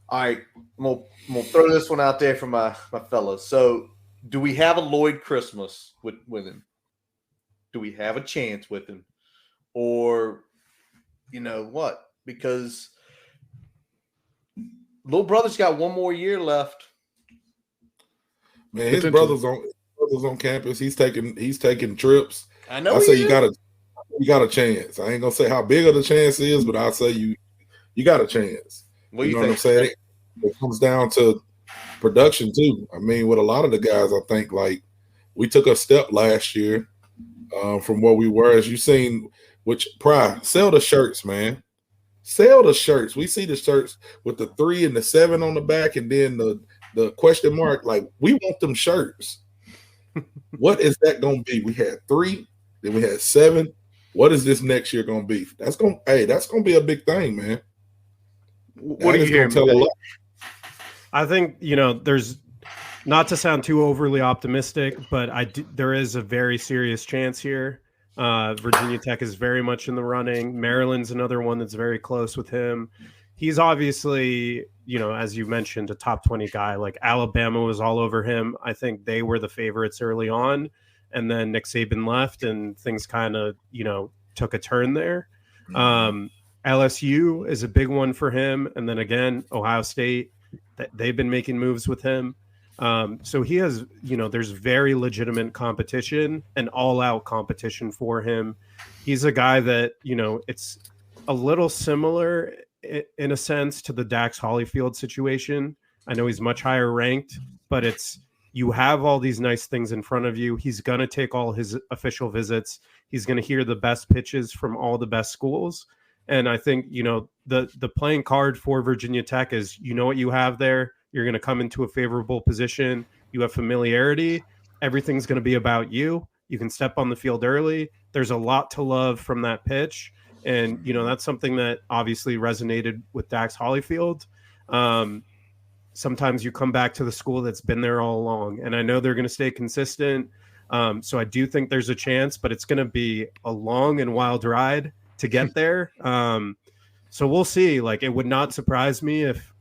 Speaker 3: All right, I'm gonna throw this one out there for my fellas. So, do we have a Lloyd Christmas with him? Do we have a chance with him? Or, what? Because little brother's got one more year left.
Speaker 6: Man, his brother's on campus. He's taking trips.
Speaker 3: I know.
Speaker 6: I say you got a chance. I ain't gonna say how big of the chance is, but I'll say you got a chance.
Speaker 3: What do you
Speaker 6: know
Speaker 3: think?
Speaker 6: What I'm saying? It comes down to production too. I mean, with a lot of the guys, I think like we took a step last year from where we were. As you seen, which sell the shirts, man. Sell the shirts. We see the shirts with the 3 and the 7 on the back, and then the question mark. Like, we want them shirts. What is that going to be? We had 3, then we had 7. What is this next year going to be? That's going to be a big thing, man.
Speaker 3: What are you hearing?
Speaker 12: I think, there's, not to sound too overly optimistic, but there is a very serious chance here. Virginia Tech is very much in the running. Maryland's another one that's very close with him. He's obviously, as you mentioned, a top 20 guy. Like Alabama was all over him. I think they were the favorites early on. And then Nick Saban left and things kind of, took a turn there. LSU is a big one for him. And then again, Ohio State, they've been making moves with him. So he has, there's very legitimate competition and all-out competition for him. He's a guy that, it's a little similar in a sense to the Dax Hollifield situation. I know he's much higher ranked, but you have all these nice things in front of you. He's going to take all his official visits. He's going to hear the best pitches from all the best schools. And I think, the playing card for Virginia Tech is, what you have there. You're going to come into a favorable position. You have familiarity. Everything's going to be about you. You can step on the field early. There's a lot to love from that pitch. And, that's something that obviously resonated with Dax Hollifield. Sometimes you come back to the school that's been there all along. And I know they're going to stay consistent. So I do think there's a chance, but it's going to be a long and wild ride to get there. So we'll see. Like, it would not surprise me if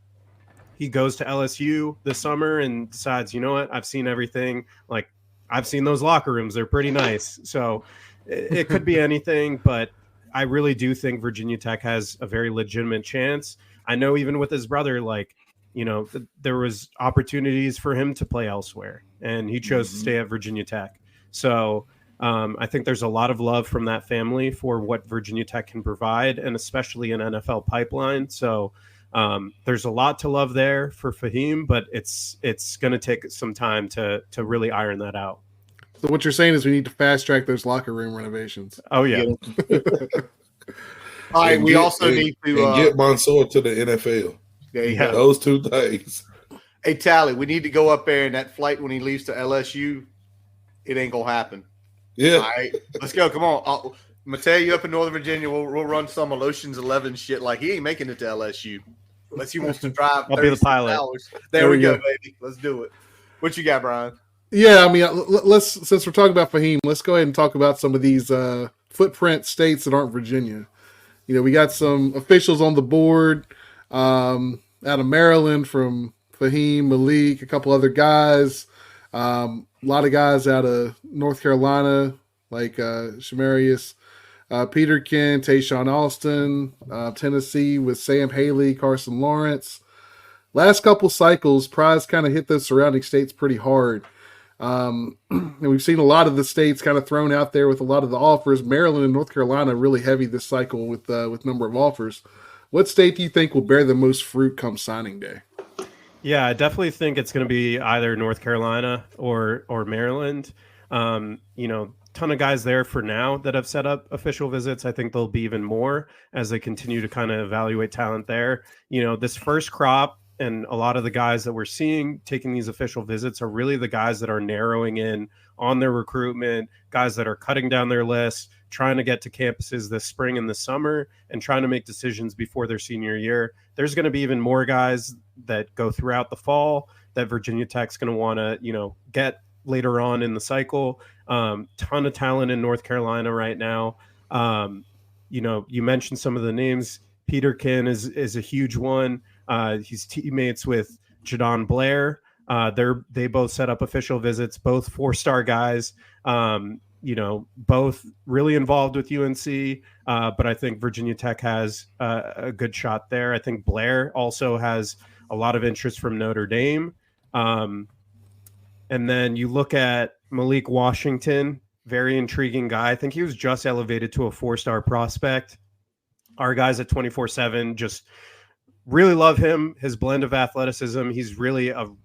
Speaker 12: he goes to LSU this summer and decides, what, I've seen everything. Like, I've seen those locker rooms. They're pretty nice. So it could be anything, but I really do think Virginia Tech has a very legitimate chance. I know even with his brother, there was opportunities for him to play elsewhere, and he chose to stay at Virginia Tech. So I think there's a lot of love from that family for what Virginia Tech can provide, and especially an NFL pipeline. So there's a lot to love there for Fahim, but it's going to take some time to really iron that out.
Speaker 5: So what you're saying is we need to fast track those locker room renovations.
Speaker 12: Oh yeah.
Speaker 3: All right. We also need to
Speaker 6: get Mansour to the NFL.
Speaker 3: Yeah,
Speaker 6: those two things.
Speaker 3: Hey, Tally, we need to go up there, and that flight when he leaves to LSU, it ain't gonna happen.
Speaker 6: Yeah.
Speaker 3: All right, let's go. Come on, Matej, you up in Northern Virginia? We'll run some Ocean's 11 shit. Like, he ain't making it to LSU unless he wants to drive.
Speaker 12: I'll be the pilot.
Speaker 3: Hours. There we go, baby. Let's do it. What you got, Brian?
Speaker 5: Yeah, I mean, since we're talking about Fahim, let's go ahead and talk about some of these footprint states that aren't Virginia. We got some officials on the board out of Maryland from Fahim, Malik, a couple other guys. A lot of guys out of North Carolina, like Shamarius Peterkin, Tayshawn Austin, Tennessee with Sam Haley, Carson Lawrence. Last couple cycles, Prize kind of hit those surrounding states pretty hard. And we've seen a lot of the states kind of thrown out there with a lot of the offers. Maryland and North Carolina really heavy this cycle with number of offers. What state do you think will bear the most fruit come signing day?
Speaker 12: Yeah, I definitely think it's going to be either North Carolina or Maryland. Ton of guys there for now that have set up official visits. I think there'll be even more as they continue to kind of evaluate talent there. This first crop and a lot of the guys that we're seeing taking these official visits are really the guys that are narrowing in on their recruitment, guys that are cutting down their lists, trying to get to campuses this spring and this summer, and trying to make decisions before their senior year. There's going to be even more guys that go throughout the fall that Virginia Tech's going to want to, get later on in the cycle. Ton of talent in North Carolina right now. You mentioned some of the names. Peterkin is a huge one. He's teammates with Jadon Blair. They both set up official visits, both 4-star guys. Both really involved with UNC, but I think Virginia Tech has a good shot there. I think Blair also has a lot of interest from Notre Dame. And then you look at Malik Washington, very intriguing guy. I think he was just elevated to a 4-star prospect. Our guys at 24/7 just really love him, his blend of athleticism. He's really an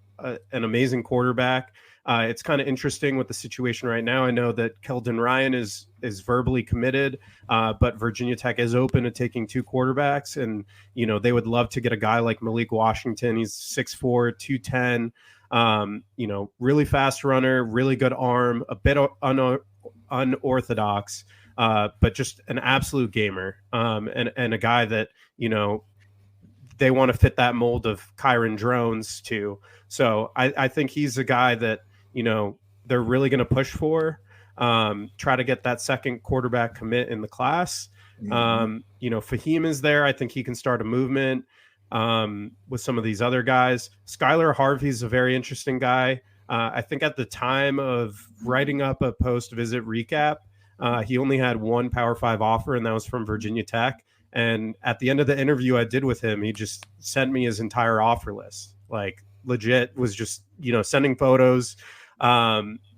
Speaker 12: amazing quarterback. It's kind of interesting with the situation right now. I know that Keldon Ryan is verbally committed, but Virginia Tech is open to taking 2 quarterbacks. And, they would love to get a guy like Malik Washington. He's 6'4", 210, really fast runner, really good arm, a bit unorthodox, but just an absolute gamer, and a guy that, they want to fit that mold of Kyron Drones too. So I think he's a guy that, they're really going to push for, try to get that second quarterback commit in the class. Fahim is there. I think he can start a movement with some of these other guys. Skylar Harvey's a very interesting guy. I think at the time of writing up a post-visit recap, he only had one Power 5 offer, and that was from Virginia Tech. And at the end of the interview I did with him, he just sent me his entire offer list. Like, legit was just, sending photos.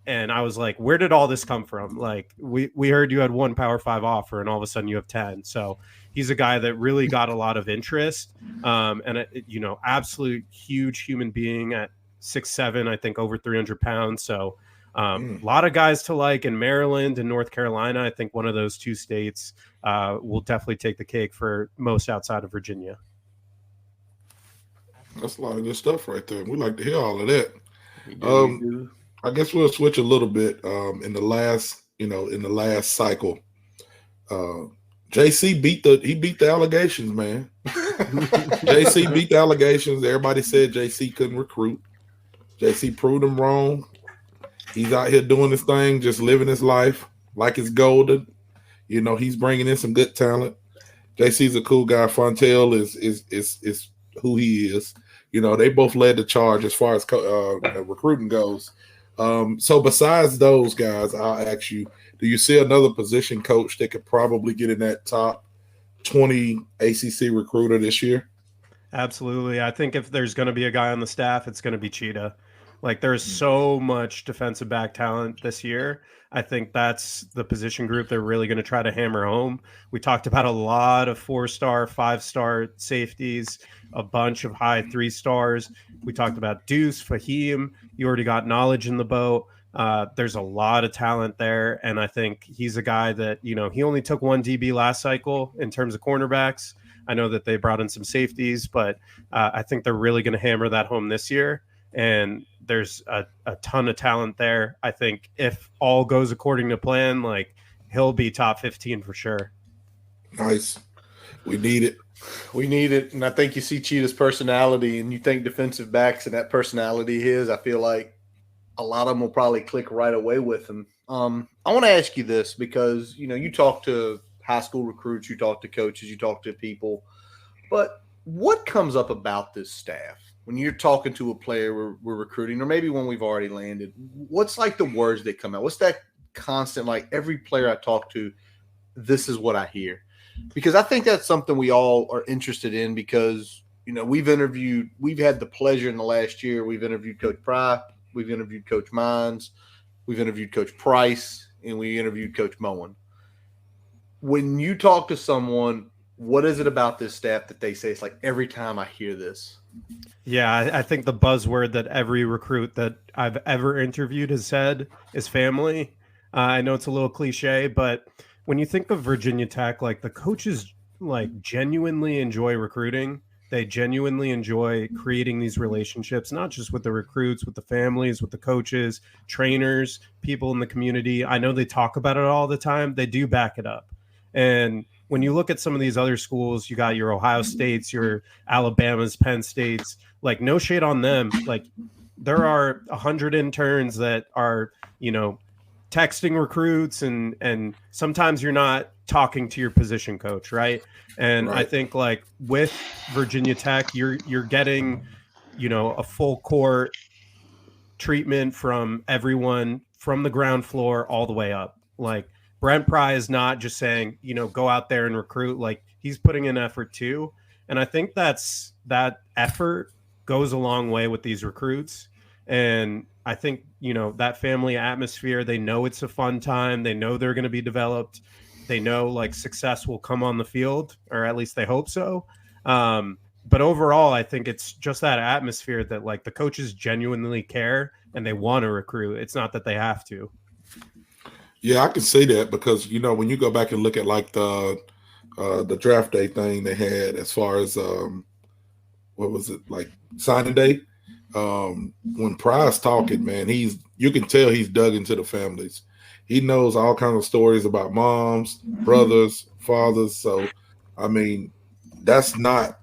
Speaker 12: And I was like, where did all this come from? Like, we heard you had one Power 5 offer, and all of a sudden you have 10. So he's a guy that really got a lot of interest. And, absolute huge human being at 6'7", I think over 300 pounds. So a lot of guys to like in Maryland and North Carolina. I think one of those two states will definitely take the cake for most outside of Virginia.
Speaker 6: That's a lot of good stuff right there. We like to hear all of that. I guess we'll switch a little bit. In the last cycle, JC beat the allegations, man. JC beat the allegations. Everybody said JC couldn't recruit. JC proved them wrong. He's out here doing his thing, just living his life like it's golden. He's bringing in some good talent. JC's a cool guy. Fontel is who he is. They both led the charge as far as recruiting goes. So besides those guys, I'll ask you, do you see another position coach that could probably get in that top 20 ACC recruiter this year?
Speaker 12: Absolutely. I think if there's going to be a guy on the staff, it's going to be Cheetah. Like, there's so much defensive back talent this year. I think that's the position group they're really going to try to hammer home. We talked about a lot of 4-star, 5-star safeties, a bunch of high 3-stars. We talked about Deuce, Fahim. You already got Knowledge in the boat. There's a lot of talent there, and I think he's a guy that, he only took one DB last cycle in terms of cornerbacks. I know that they brought in some safeties, but I think they're really going to hammer that home this year. And there's a ton of talent there. I think if all goes according to plan, like, he'll be top 15 for sure.
Speaker 6: Nice. We need it.
Speaker 3: We need it. And I think you see Cheetah's personality and you think defensive backs and that personality his, I feel like a lot of them will probably click right away with him. I want to ask you this because, you talk to high school recruits, you talk to coaches, you talk to people, but what comes up about this staff? When you're talking to a player we're recruiting, or maybe when we've already landed, what's like the words that come out? What's that constant, like every player I talk to, this is what I hear? Because I think that's something we all are interested in because, we've had the pleasure in the last year. We've interviewed Coach Pry, we've interviewed Coach Mines, we've interviewed Coach Price, and we interviewed Coach Moen. When you talk to someone, what is it about this staff that they say it's like every time I hear this?
Speaker 12: Yeah, I think the buzzword that every recruit that I've ever interviewed has said is family. I know it's a little cliche, but when you think of Virginia Tech, like the coaches like genuinely enjoy recruiting. They genuinely enjoy creating these relationships, not just with the recruits, with the families, with the coaches, trainers, people in the community. I know they talk about it all the time. They do back it up. And when you look at some of these other schools, you got your Ohio States, your Alabamas, Penn States, like no shade on them. Like there are 100 interns that are, texting recruits and sometimes you're not talking to your position coach. Right. And right. I think like with Virginia Tech, you're getting, a full court treatment from everyone from the ground floor all the way up. Like Brent Pry is not just saying, go out there and recruit. Like he's putting in effort too. And I think that effort goes a long way with these recruits. And I think, that family atmosphere, they know it's a fun time. They know they're going to be developed. They know like success will come on the field, or at least they hope so. But overall, I think it's just that atmosphere that like the coaches genuinely care and they want to recruit. It's not that they have to.
Speaker 6: Yeah, I can see that because, when you go back and look at like the draft day thing they had as far as what was it, like signing day? When Pry's talking, man, you can tell he's dug into the families. He knows all kinds of stories about moms, brothers, fathers. So, I mean, that's not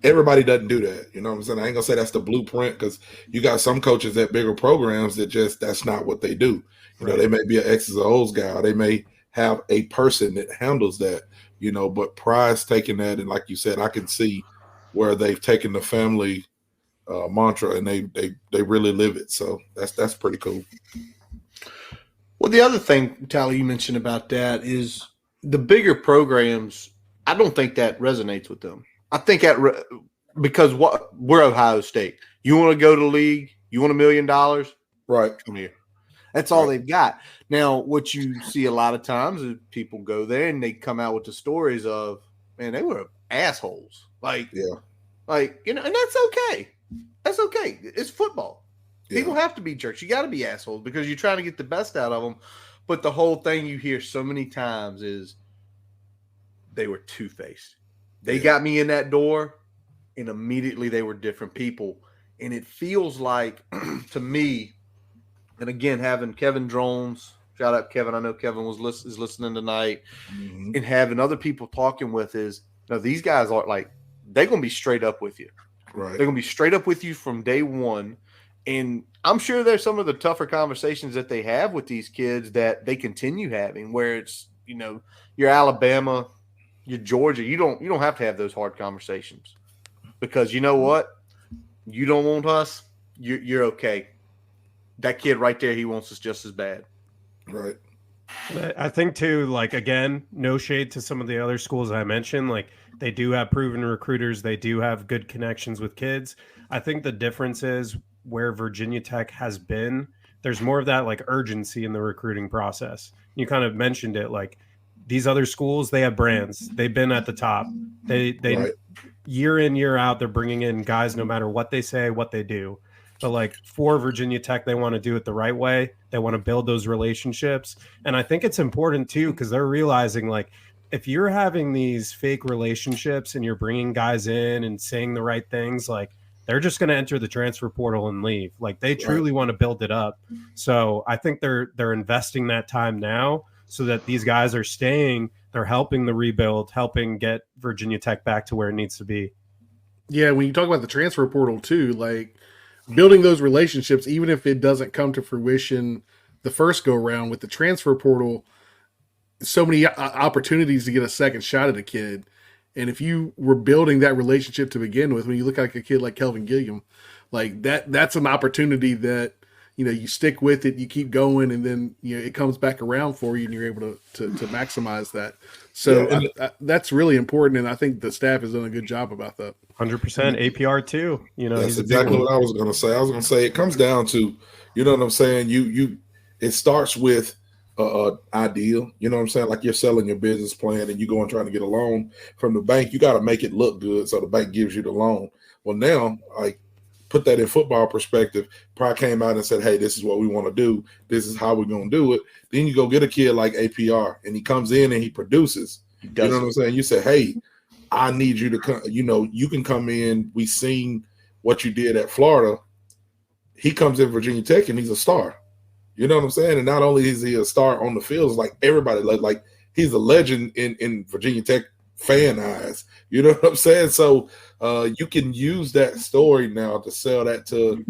Speaker 6: everybody doesn't do that. You know what I'm saying? I ain't gonna say that's the blueprint because you got some coaches at bigger programs that that's not what they do. They may be an X's or O's guy. They may have a person that handles that, but Pry's taking that. And like you said, I can see where they've taken the family mantra and they really live it. So that's pretty cool.
Speaker 3: Well, the other thing, Tally, you mentioned about that is the bigger programs. I don't think that resonates with them. I think because we're Ohio State. You want to go to the league? You want $1 million?
Speaker 6: Right.
Speaker 3: Come here. That's all they've got. Now, what you see a lot of times is people go there and they come out with the stories of, man, they were assholes. And that's okay. That's okay. It's football. Yeah. People have to be jerks. You got to be assholes because you're trying to get the best out of them. But the whole thing you hear so many times is they were two-faced. They got me in that door, and immediately they were different people. And it feels like, to me, and again, having Kevin Drones, shout out Kevin. I know Kevin is listening tonight, and having other people talking with is, these guys are like, they're going to be straight up with you.
Speaker 6: Right.
Speaker 3: They're going to be straight up with you from day one. And I'm sure there's some of the tougher conversations that they have with these kids that they continue having, where it's, you're Alabama, you're Georgia. You don't have to have those hard conversations because you know what? You don't want us. You're okay. That kid right there, he wants us just as bad.
Speaker 6: Right.
Speaker 12: I think too, again, no shade to some of the other schools I mentioned. They do have proven recruiters. They do have good connections with kids. I think the difference is where Virginia Tech has been, there's more of that urgency in the recruiting process. You kind of mentioned it, these other schools, they have brands. They've been at the top. They right. Year in, year out, they're bringing in guys no matter what they say, what they do. But for Virginia Tech, they want to do it the right way. They want to build those relationships. And I think it's important too, because they're realizing if you're having these fake relationships and you're bringing guys in and saying the right things, they're just going to enter the transfer portal and leave. They truly want to build it up. So I think they're investing that time now so that these guys are staying. They're helping the rebuild, helping get Virginia Tech back to where it needs to be.
Speaker 5: Yeah, when you talk about the transfer portal too, building those relationships, even if it doesn't come to fruition the first go around with the transfer portal, so many opportunities to get a second shot at a kid. And if you were building that relationship to begin with, when you look at a kid like Kelvin Gilliam, that's an opportunity that, you stick with it, you keep going, and then, it comes back around for you and you're able to maximize that. So that's really important. And I think the staff has done a good job about that.
Speaker 12: 100% APR too.
Speaker 6: That's exactly what I was going to say. I was going to say it comes down to, you know what I'm saying? It starts with ideal. You know what I'm saying? You're selling your business plan and you go and trying to get a loan from the bank. You got to make it look good so the bank gives you the loan. Well, now, put that in football perspective, probably came out and said, hey, this is what we want to do. This is how we're going to do it. Then you go get a kid like APR and he comes in and he produces. You know what I'm saying? You say, hey, I need you to come, you can come in. We seen what you did at Florida. He comes in Virginia Tech and he's a star. You know what I'm saying? And not only is he a star on the field, it's everybody, he's a legend in Virginia Tech fan eyes. You know what I'm saying? So you can use that story now to sell that to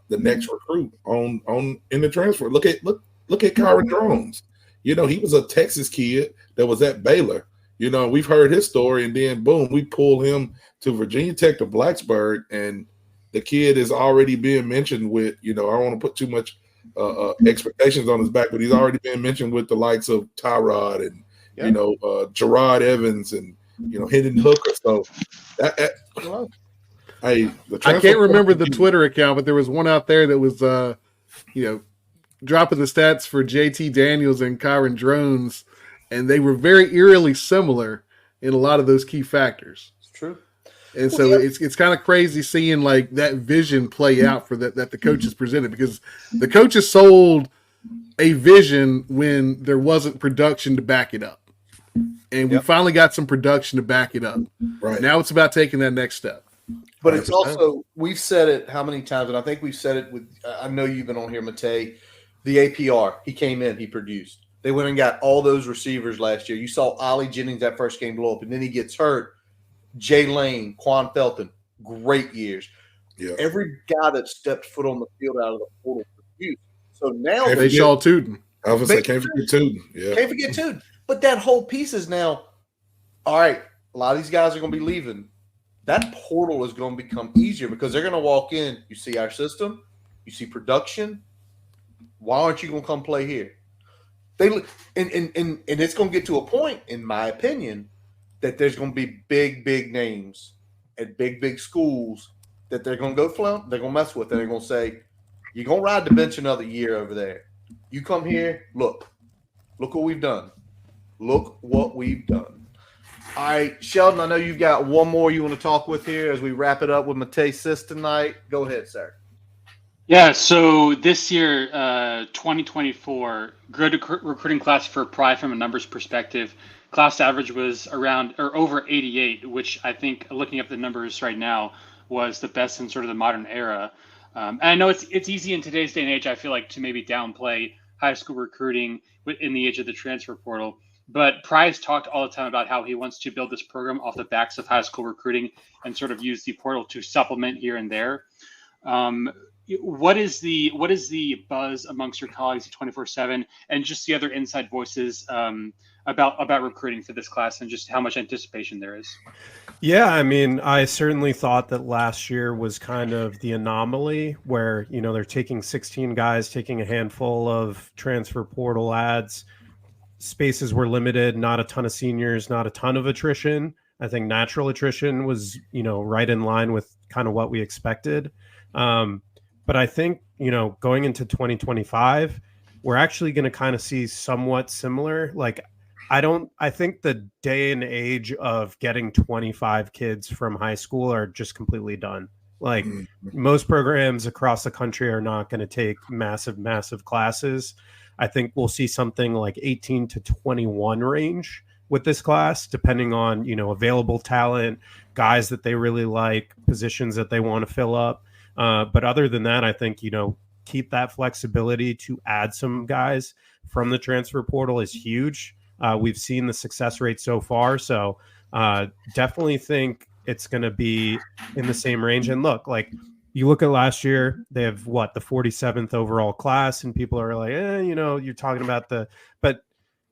Speaker 6: the next recruit on in the transfer. Look at Kyron Drones. He was a Texas kid that was at Baylor. We've heard his story, and then boom, we pull him to Virginia Tech to Blacksburg, and the kid is already being mentioned with, I don't want to put too much expectations on his back, but he's already been mentioned with the likes of Tyrod and Gerard Evans and Hendon Hooker. So I
Speaker 5: can't remember the Twitter account, but there was one out there that was dropping the stats for JT Daniels and Kyron Drones, and they were very eerily similar in a lot of those key factors.
Speaker 3: It's true.
Speaker 5: And so it's kind of crazy seeing that vision play out for that the coaches presented, because the coaches sold a vision when there wasn't production to back it up. And we finally got some production to back it up.
Speaker 6: Right.
Speaker 5: Now it's about taking that next step.
Speaker 3: But it's also, we've said it how many times, and I think we've said it with, I know you've been on here, Matej, the APR, he came in, he produced. They went and got all those receivers last year. You saw Ollie Jennings that first game blow up, and then he gets hurt. Jay Lane, Quan Felton, great years.
Speaker 6: Yeah.
Speaker 3: Every guy that stepped foot on the field out of the portal produced. So now
Speaker 5: they Shaw Tuden.
Speaker 6: I was going to say, can't forget Tuden. Yeah.
Speaker 3: Can't forget Tuden. But that whole piece is now, all right, a lot of these guys are going to be leaving. That portal is going to become easier because they're going to walk in. You see our system. You see production. Why aren't you going to come play here? And it's going to get to a point, in my opinion, that there's going to be big names at big schools that they're going to go flaunt, they're going to mess with, and they're going to say, You're going to ride the bench another year over there. You come here, look what we've done. Look what we've done. All right, Sheldon, I know you've got one more you want to talk with here as we wrap it up with Matej Sis tonight. Go ahead, sir.
Speaker 4: Yeah, so this year, 2024, good recruiting class for Pride from a numbers perspective. Class average was around or over 88, which I think, looking up the numbers right now, was the best in sort of the modern era. And I know it's easy in today's day and age, I feel like, to maybe downplay high school recruiting in the age of the transfer portal. But Price talked all the time about how he wants to build this program off the backs of high school recruiting and sort of use the portal to supplement here and there. What is the buzz amongst your colleagues at 24/7 and just the other inside voices about recruiting for this class and just how much anticipation there is?
Speaker 12: Yeah, I mean, I certainly thought that last year was kind of the anomaly where, they're taking 16 guys, taking a handful of transfer portal ads. Spaces were limited, not a ton of seniors, not a ton of attrition. I think natural attrition was, right in line with kind of what we expected. But I think, going into 2025, we're actually going to kind of see somewhat similar. Like, I think the day and age of getting 25 kids from high school are just completely done. Like, most programs across the country are not going to take massive classes. I think we'll see something like 18 to 21 range with this class, depending on, available talent, guys that they really like, positions that they want to fill up. But other than that, I think, keep that flexibility to add some guys from the transfer portal is huge. We've seen the success rate so far. So definitely think it's going to be in the same range. And look, like, you look at last year, they have the 47th overall class, and people are like, you're talking about but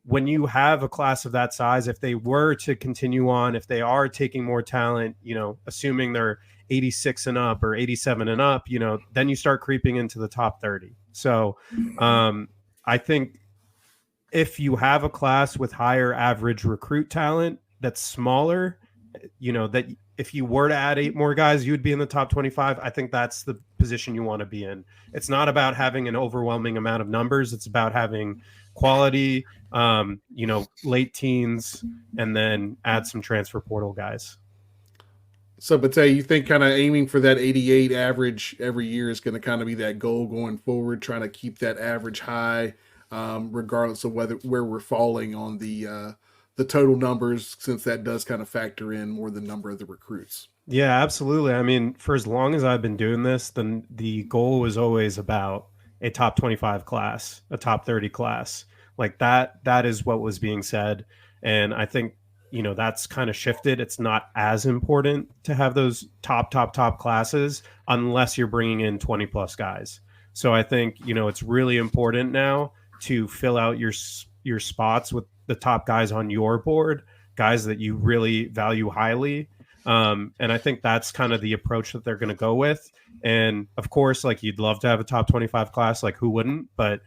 Speaker 12: when you have a class of that size, if they were to continue on, if they are taking more talent, assuming they're 86 and up or 87 and up, then you start creeping into the top 30. So I think if you have a class with higher average recruit talent that's smaller, that if you were to add 8 more guys, you would be in the top 25. I think that's the position you want to be in. It's not about having an overwhelming amount of numbers. It's about having quality, late teens, and then add some transfer portal guys.
Speaker 5: So, Matej, you think kind of aiming for that 88 average every year is going to kind of be that goal going forward, trying to keep that average high, regardless of where we're falling on the total numbers, since that does kind of factor in more the number of the recruits.
Speaker 12: Yeah, absolutely. I mean, for as long as I've been doing this, then the goal was always about a top 25 class, a top 30 class. Like that is what was being said. And I think, that's kind of shifted. It's not as important to have those top classes unless you're bringing in 20 plus guys. So I think, it's really important now to fill out your spots with the top guys on your board, guys that you really value highly. And I think that's kind of the approach that they're going to go with. And of course, like, you'd love to have a top 25 class, like, who wouldn't? But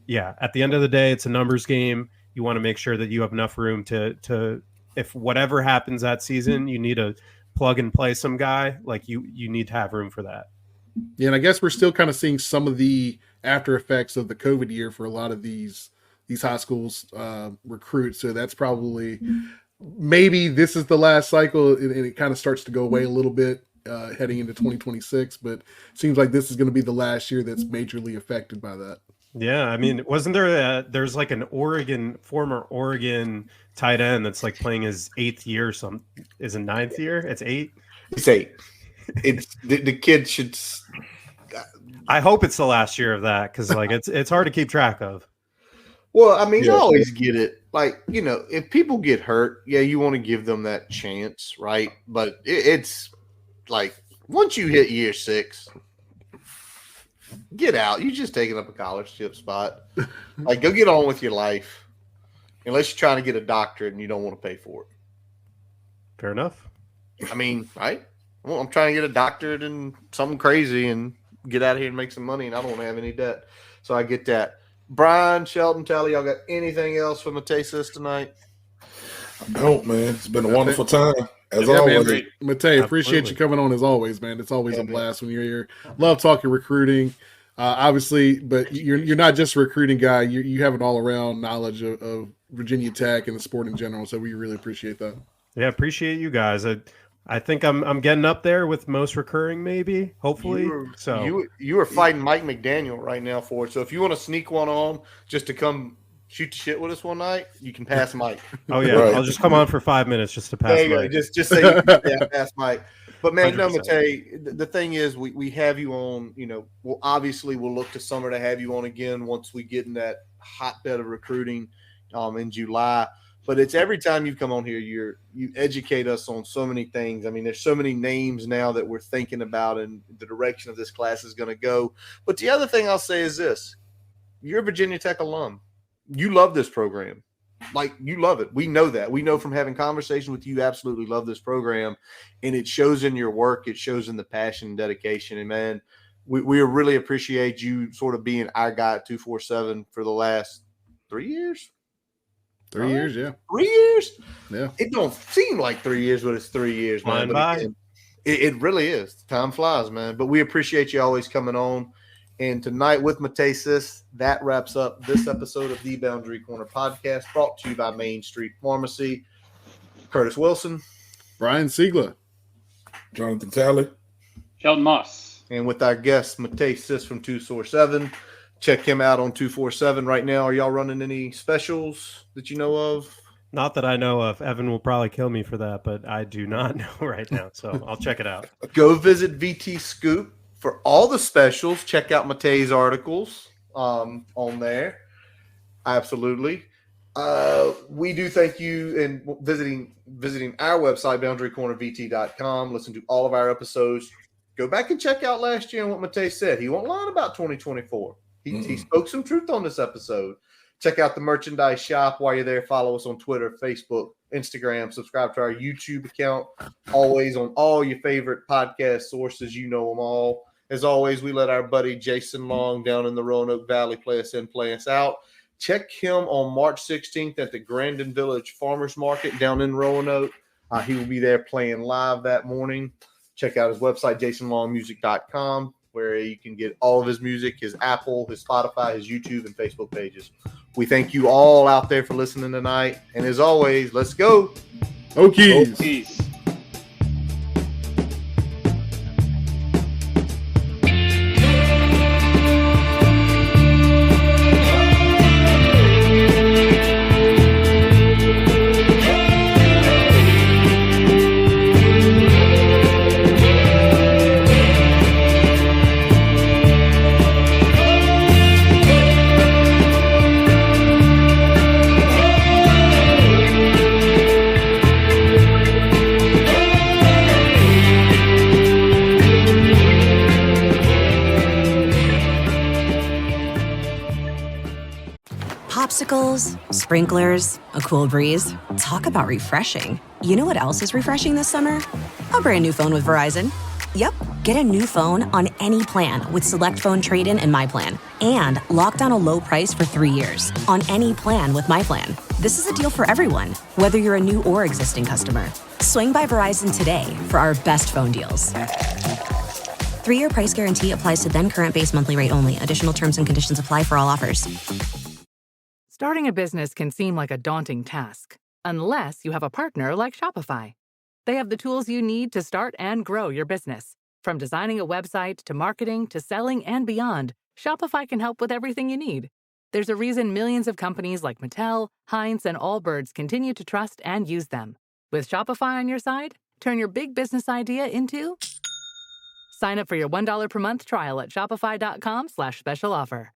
Speaker 12: yeah, at the end of the day, it's a numbers game. You want to make sure that you have enough room to if whatever happens that season, you need to plug and play some guy, like you need to have room for that.
Speaker 5: Yeah, and I guess we're still kind of seeing some of the after effects of the COVID year for a lot of these high schools recruits. So that's probably, maybe this is the last cycle, and it kind of starts to go away a little bit heading into 2026. But it seems like this is going to be the last year that's majorly affected by that.
Speaker 12: Yeah, I mean, wasn't there there's like an former Oregon tight end that's like playing his 8th year or something? Is it 9th year? It's 8?
Speaker 3: It's 8. It's the kid should.
Speaker 12: I hope it's the last year of that, because like it's hard to keep track of.
Speaker 3: Well, I mean, I always get it. Like, if people get hurt, yeah, you want to give them that chance, right? But it's like, once you hit year 6, get out. You're just taking up a scholarship spot. Like, go get on with your life. Unless you're trying to get a doctorate and you don't want to pay for it.
Speaker 12: Fair enough.
Speaker 3: I mean, right? Well, I'm trying to get a doctorate and something crazy and get out of here and make some money, and I don't want to have any debt. So I get that. Brian, Shelton, Tally, y'all got anything else for Matej Sis tonight?
Speaker 6: I don't, man. It's been a wonderful time. As always.
Speaker 5: Man, Matej, appreciate you coming on as always, man. It's always a blast when you're here. Love talking recruiting. Obviously, but you're not just a recruiting guy. You have an all around knowledge of Virginia Tech and the sport in general. So we really appreciate that.
Speaker 12: Yeah, appreciate you guys. I think I'm getting up there with most recurring, maybe, hopefully.
Speaker 3: You are fighting Mike McDaniel right now for it. So if you want to sneak one on just to come shoot the shit with us one night, you can pass Mike.
Speaker 12: Oh yeah, right. I'll just come on for 5 minutes just to pass
Speaker 3: there you
Speaker 12: Mike.
Speaker 3: Go. Just say you can pass Mike. But man,
Speaker 12: 100%.
Speaker 3: no, Matej, the thing is we have you on, we'll look to summer to have you on again once we get in that hotbed of recruiting in July. But it's every time you come on here, you educate us on so many things. I mean, there's so many names now that we're thinking about and the direction of this class is going to go. But the other thing I'll say is this. You're a Virginia Tech alum. You love this program. Like, you love it. We know that. We know from having conversations with you, absolutely love this program. And it shows in your work. It shows in the passion and dedication. And, man, we really appreciate you sort of being our guy at 247 for the last 3 years.
Speaker 5: 3 years, yeah.
Speaker 3: 3 years?
Speaker 5: Yeah.
Speaker 3: It don't seem like 3 years, but it's 3 years, man.
Speaker 12: But
Speaker 3: again, it really is. Time flies, man. But we appreciate you always coming on. And tonight with Matej Sis, that wraps up this episode of the Boundary Corner podcast, brought to you by Main Street Pharmacy. Curtis Wilson,
Speaker 5: Brian Siegler,
Speaker 6: Jonathan Talley,
Speaker 4: Sheldon Moss.
Speaker 3: And with our guest, Matej Sis from 247. Check him out on 247 right now. Are y'all running any specials that you know of?
Speaker 12: Not that I know of. Evan will probably kill me for that, but I do not know right now. So I'll check it out.
Speaker 3: Go visit VT Scoop for all the specials. Check out Matej's articles on there. Absolutely. We do thank you in visiting our website, boundarycornervt.com. Listen to all of our episodes. Go back and check out last year and what Matej said. He won't lie about 2024. He spoke some truth on this episode. Check out the merchandise shop while you're there. Follow us on Twitter, Facebook, Instagram. Subscribe to our YouTube account. Always on all your favorite podcast sources. You know them all. As always, we let our buddy Jason Long down in the Roanoke Valley play us in, play us out. Check him on March 16th at the Grandin Village Farmers Market down in Roanoke. He will be there playing live that morning. Check out his website, jasonlongmusic.com, where you can get all of his music, his Apple, his Spotify, his YouTube, and Facebook pages. We thank you all out there for listening tonight. And as always, let's go.
Speaker 5: Hokies.
Speaker 4: Peace.
Speaker 13: Popsicles, sprinklers, a cool breeze. Talk about refreshing. You know what else is refreshing this summer? A brand new phone with Verizon. Yep, get a new phone on any plan with Select Phone Trade-in and My Plan. And lock down a low price for 3 years on any plan with My Plan. This is a deal for everyone, whether you're a new or existing customer. Swing by Verizon today for our best phone deals. 3-year price guarantee applies to then current base monthly rate only. Additional terms and conditions apply for all offers.
Speaker 14: Starting a business can seem like a daunting task, unless you have a partner like Shopify. They have the tools you need to start and grow your business. From designing a website to marketing to selling and beyond, Shopify can help with everything you need. There's a reason millions of companies like Mattel, Heinz, and Allbirds continue to trust and use them. With Shopify on your side, turn your big business idea into... Sign up for your $1 per month trial at shopify.com/special offer.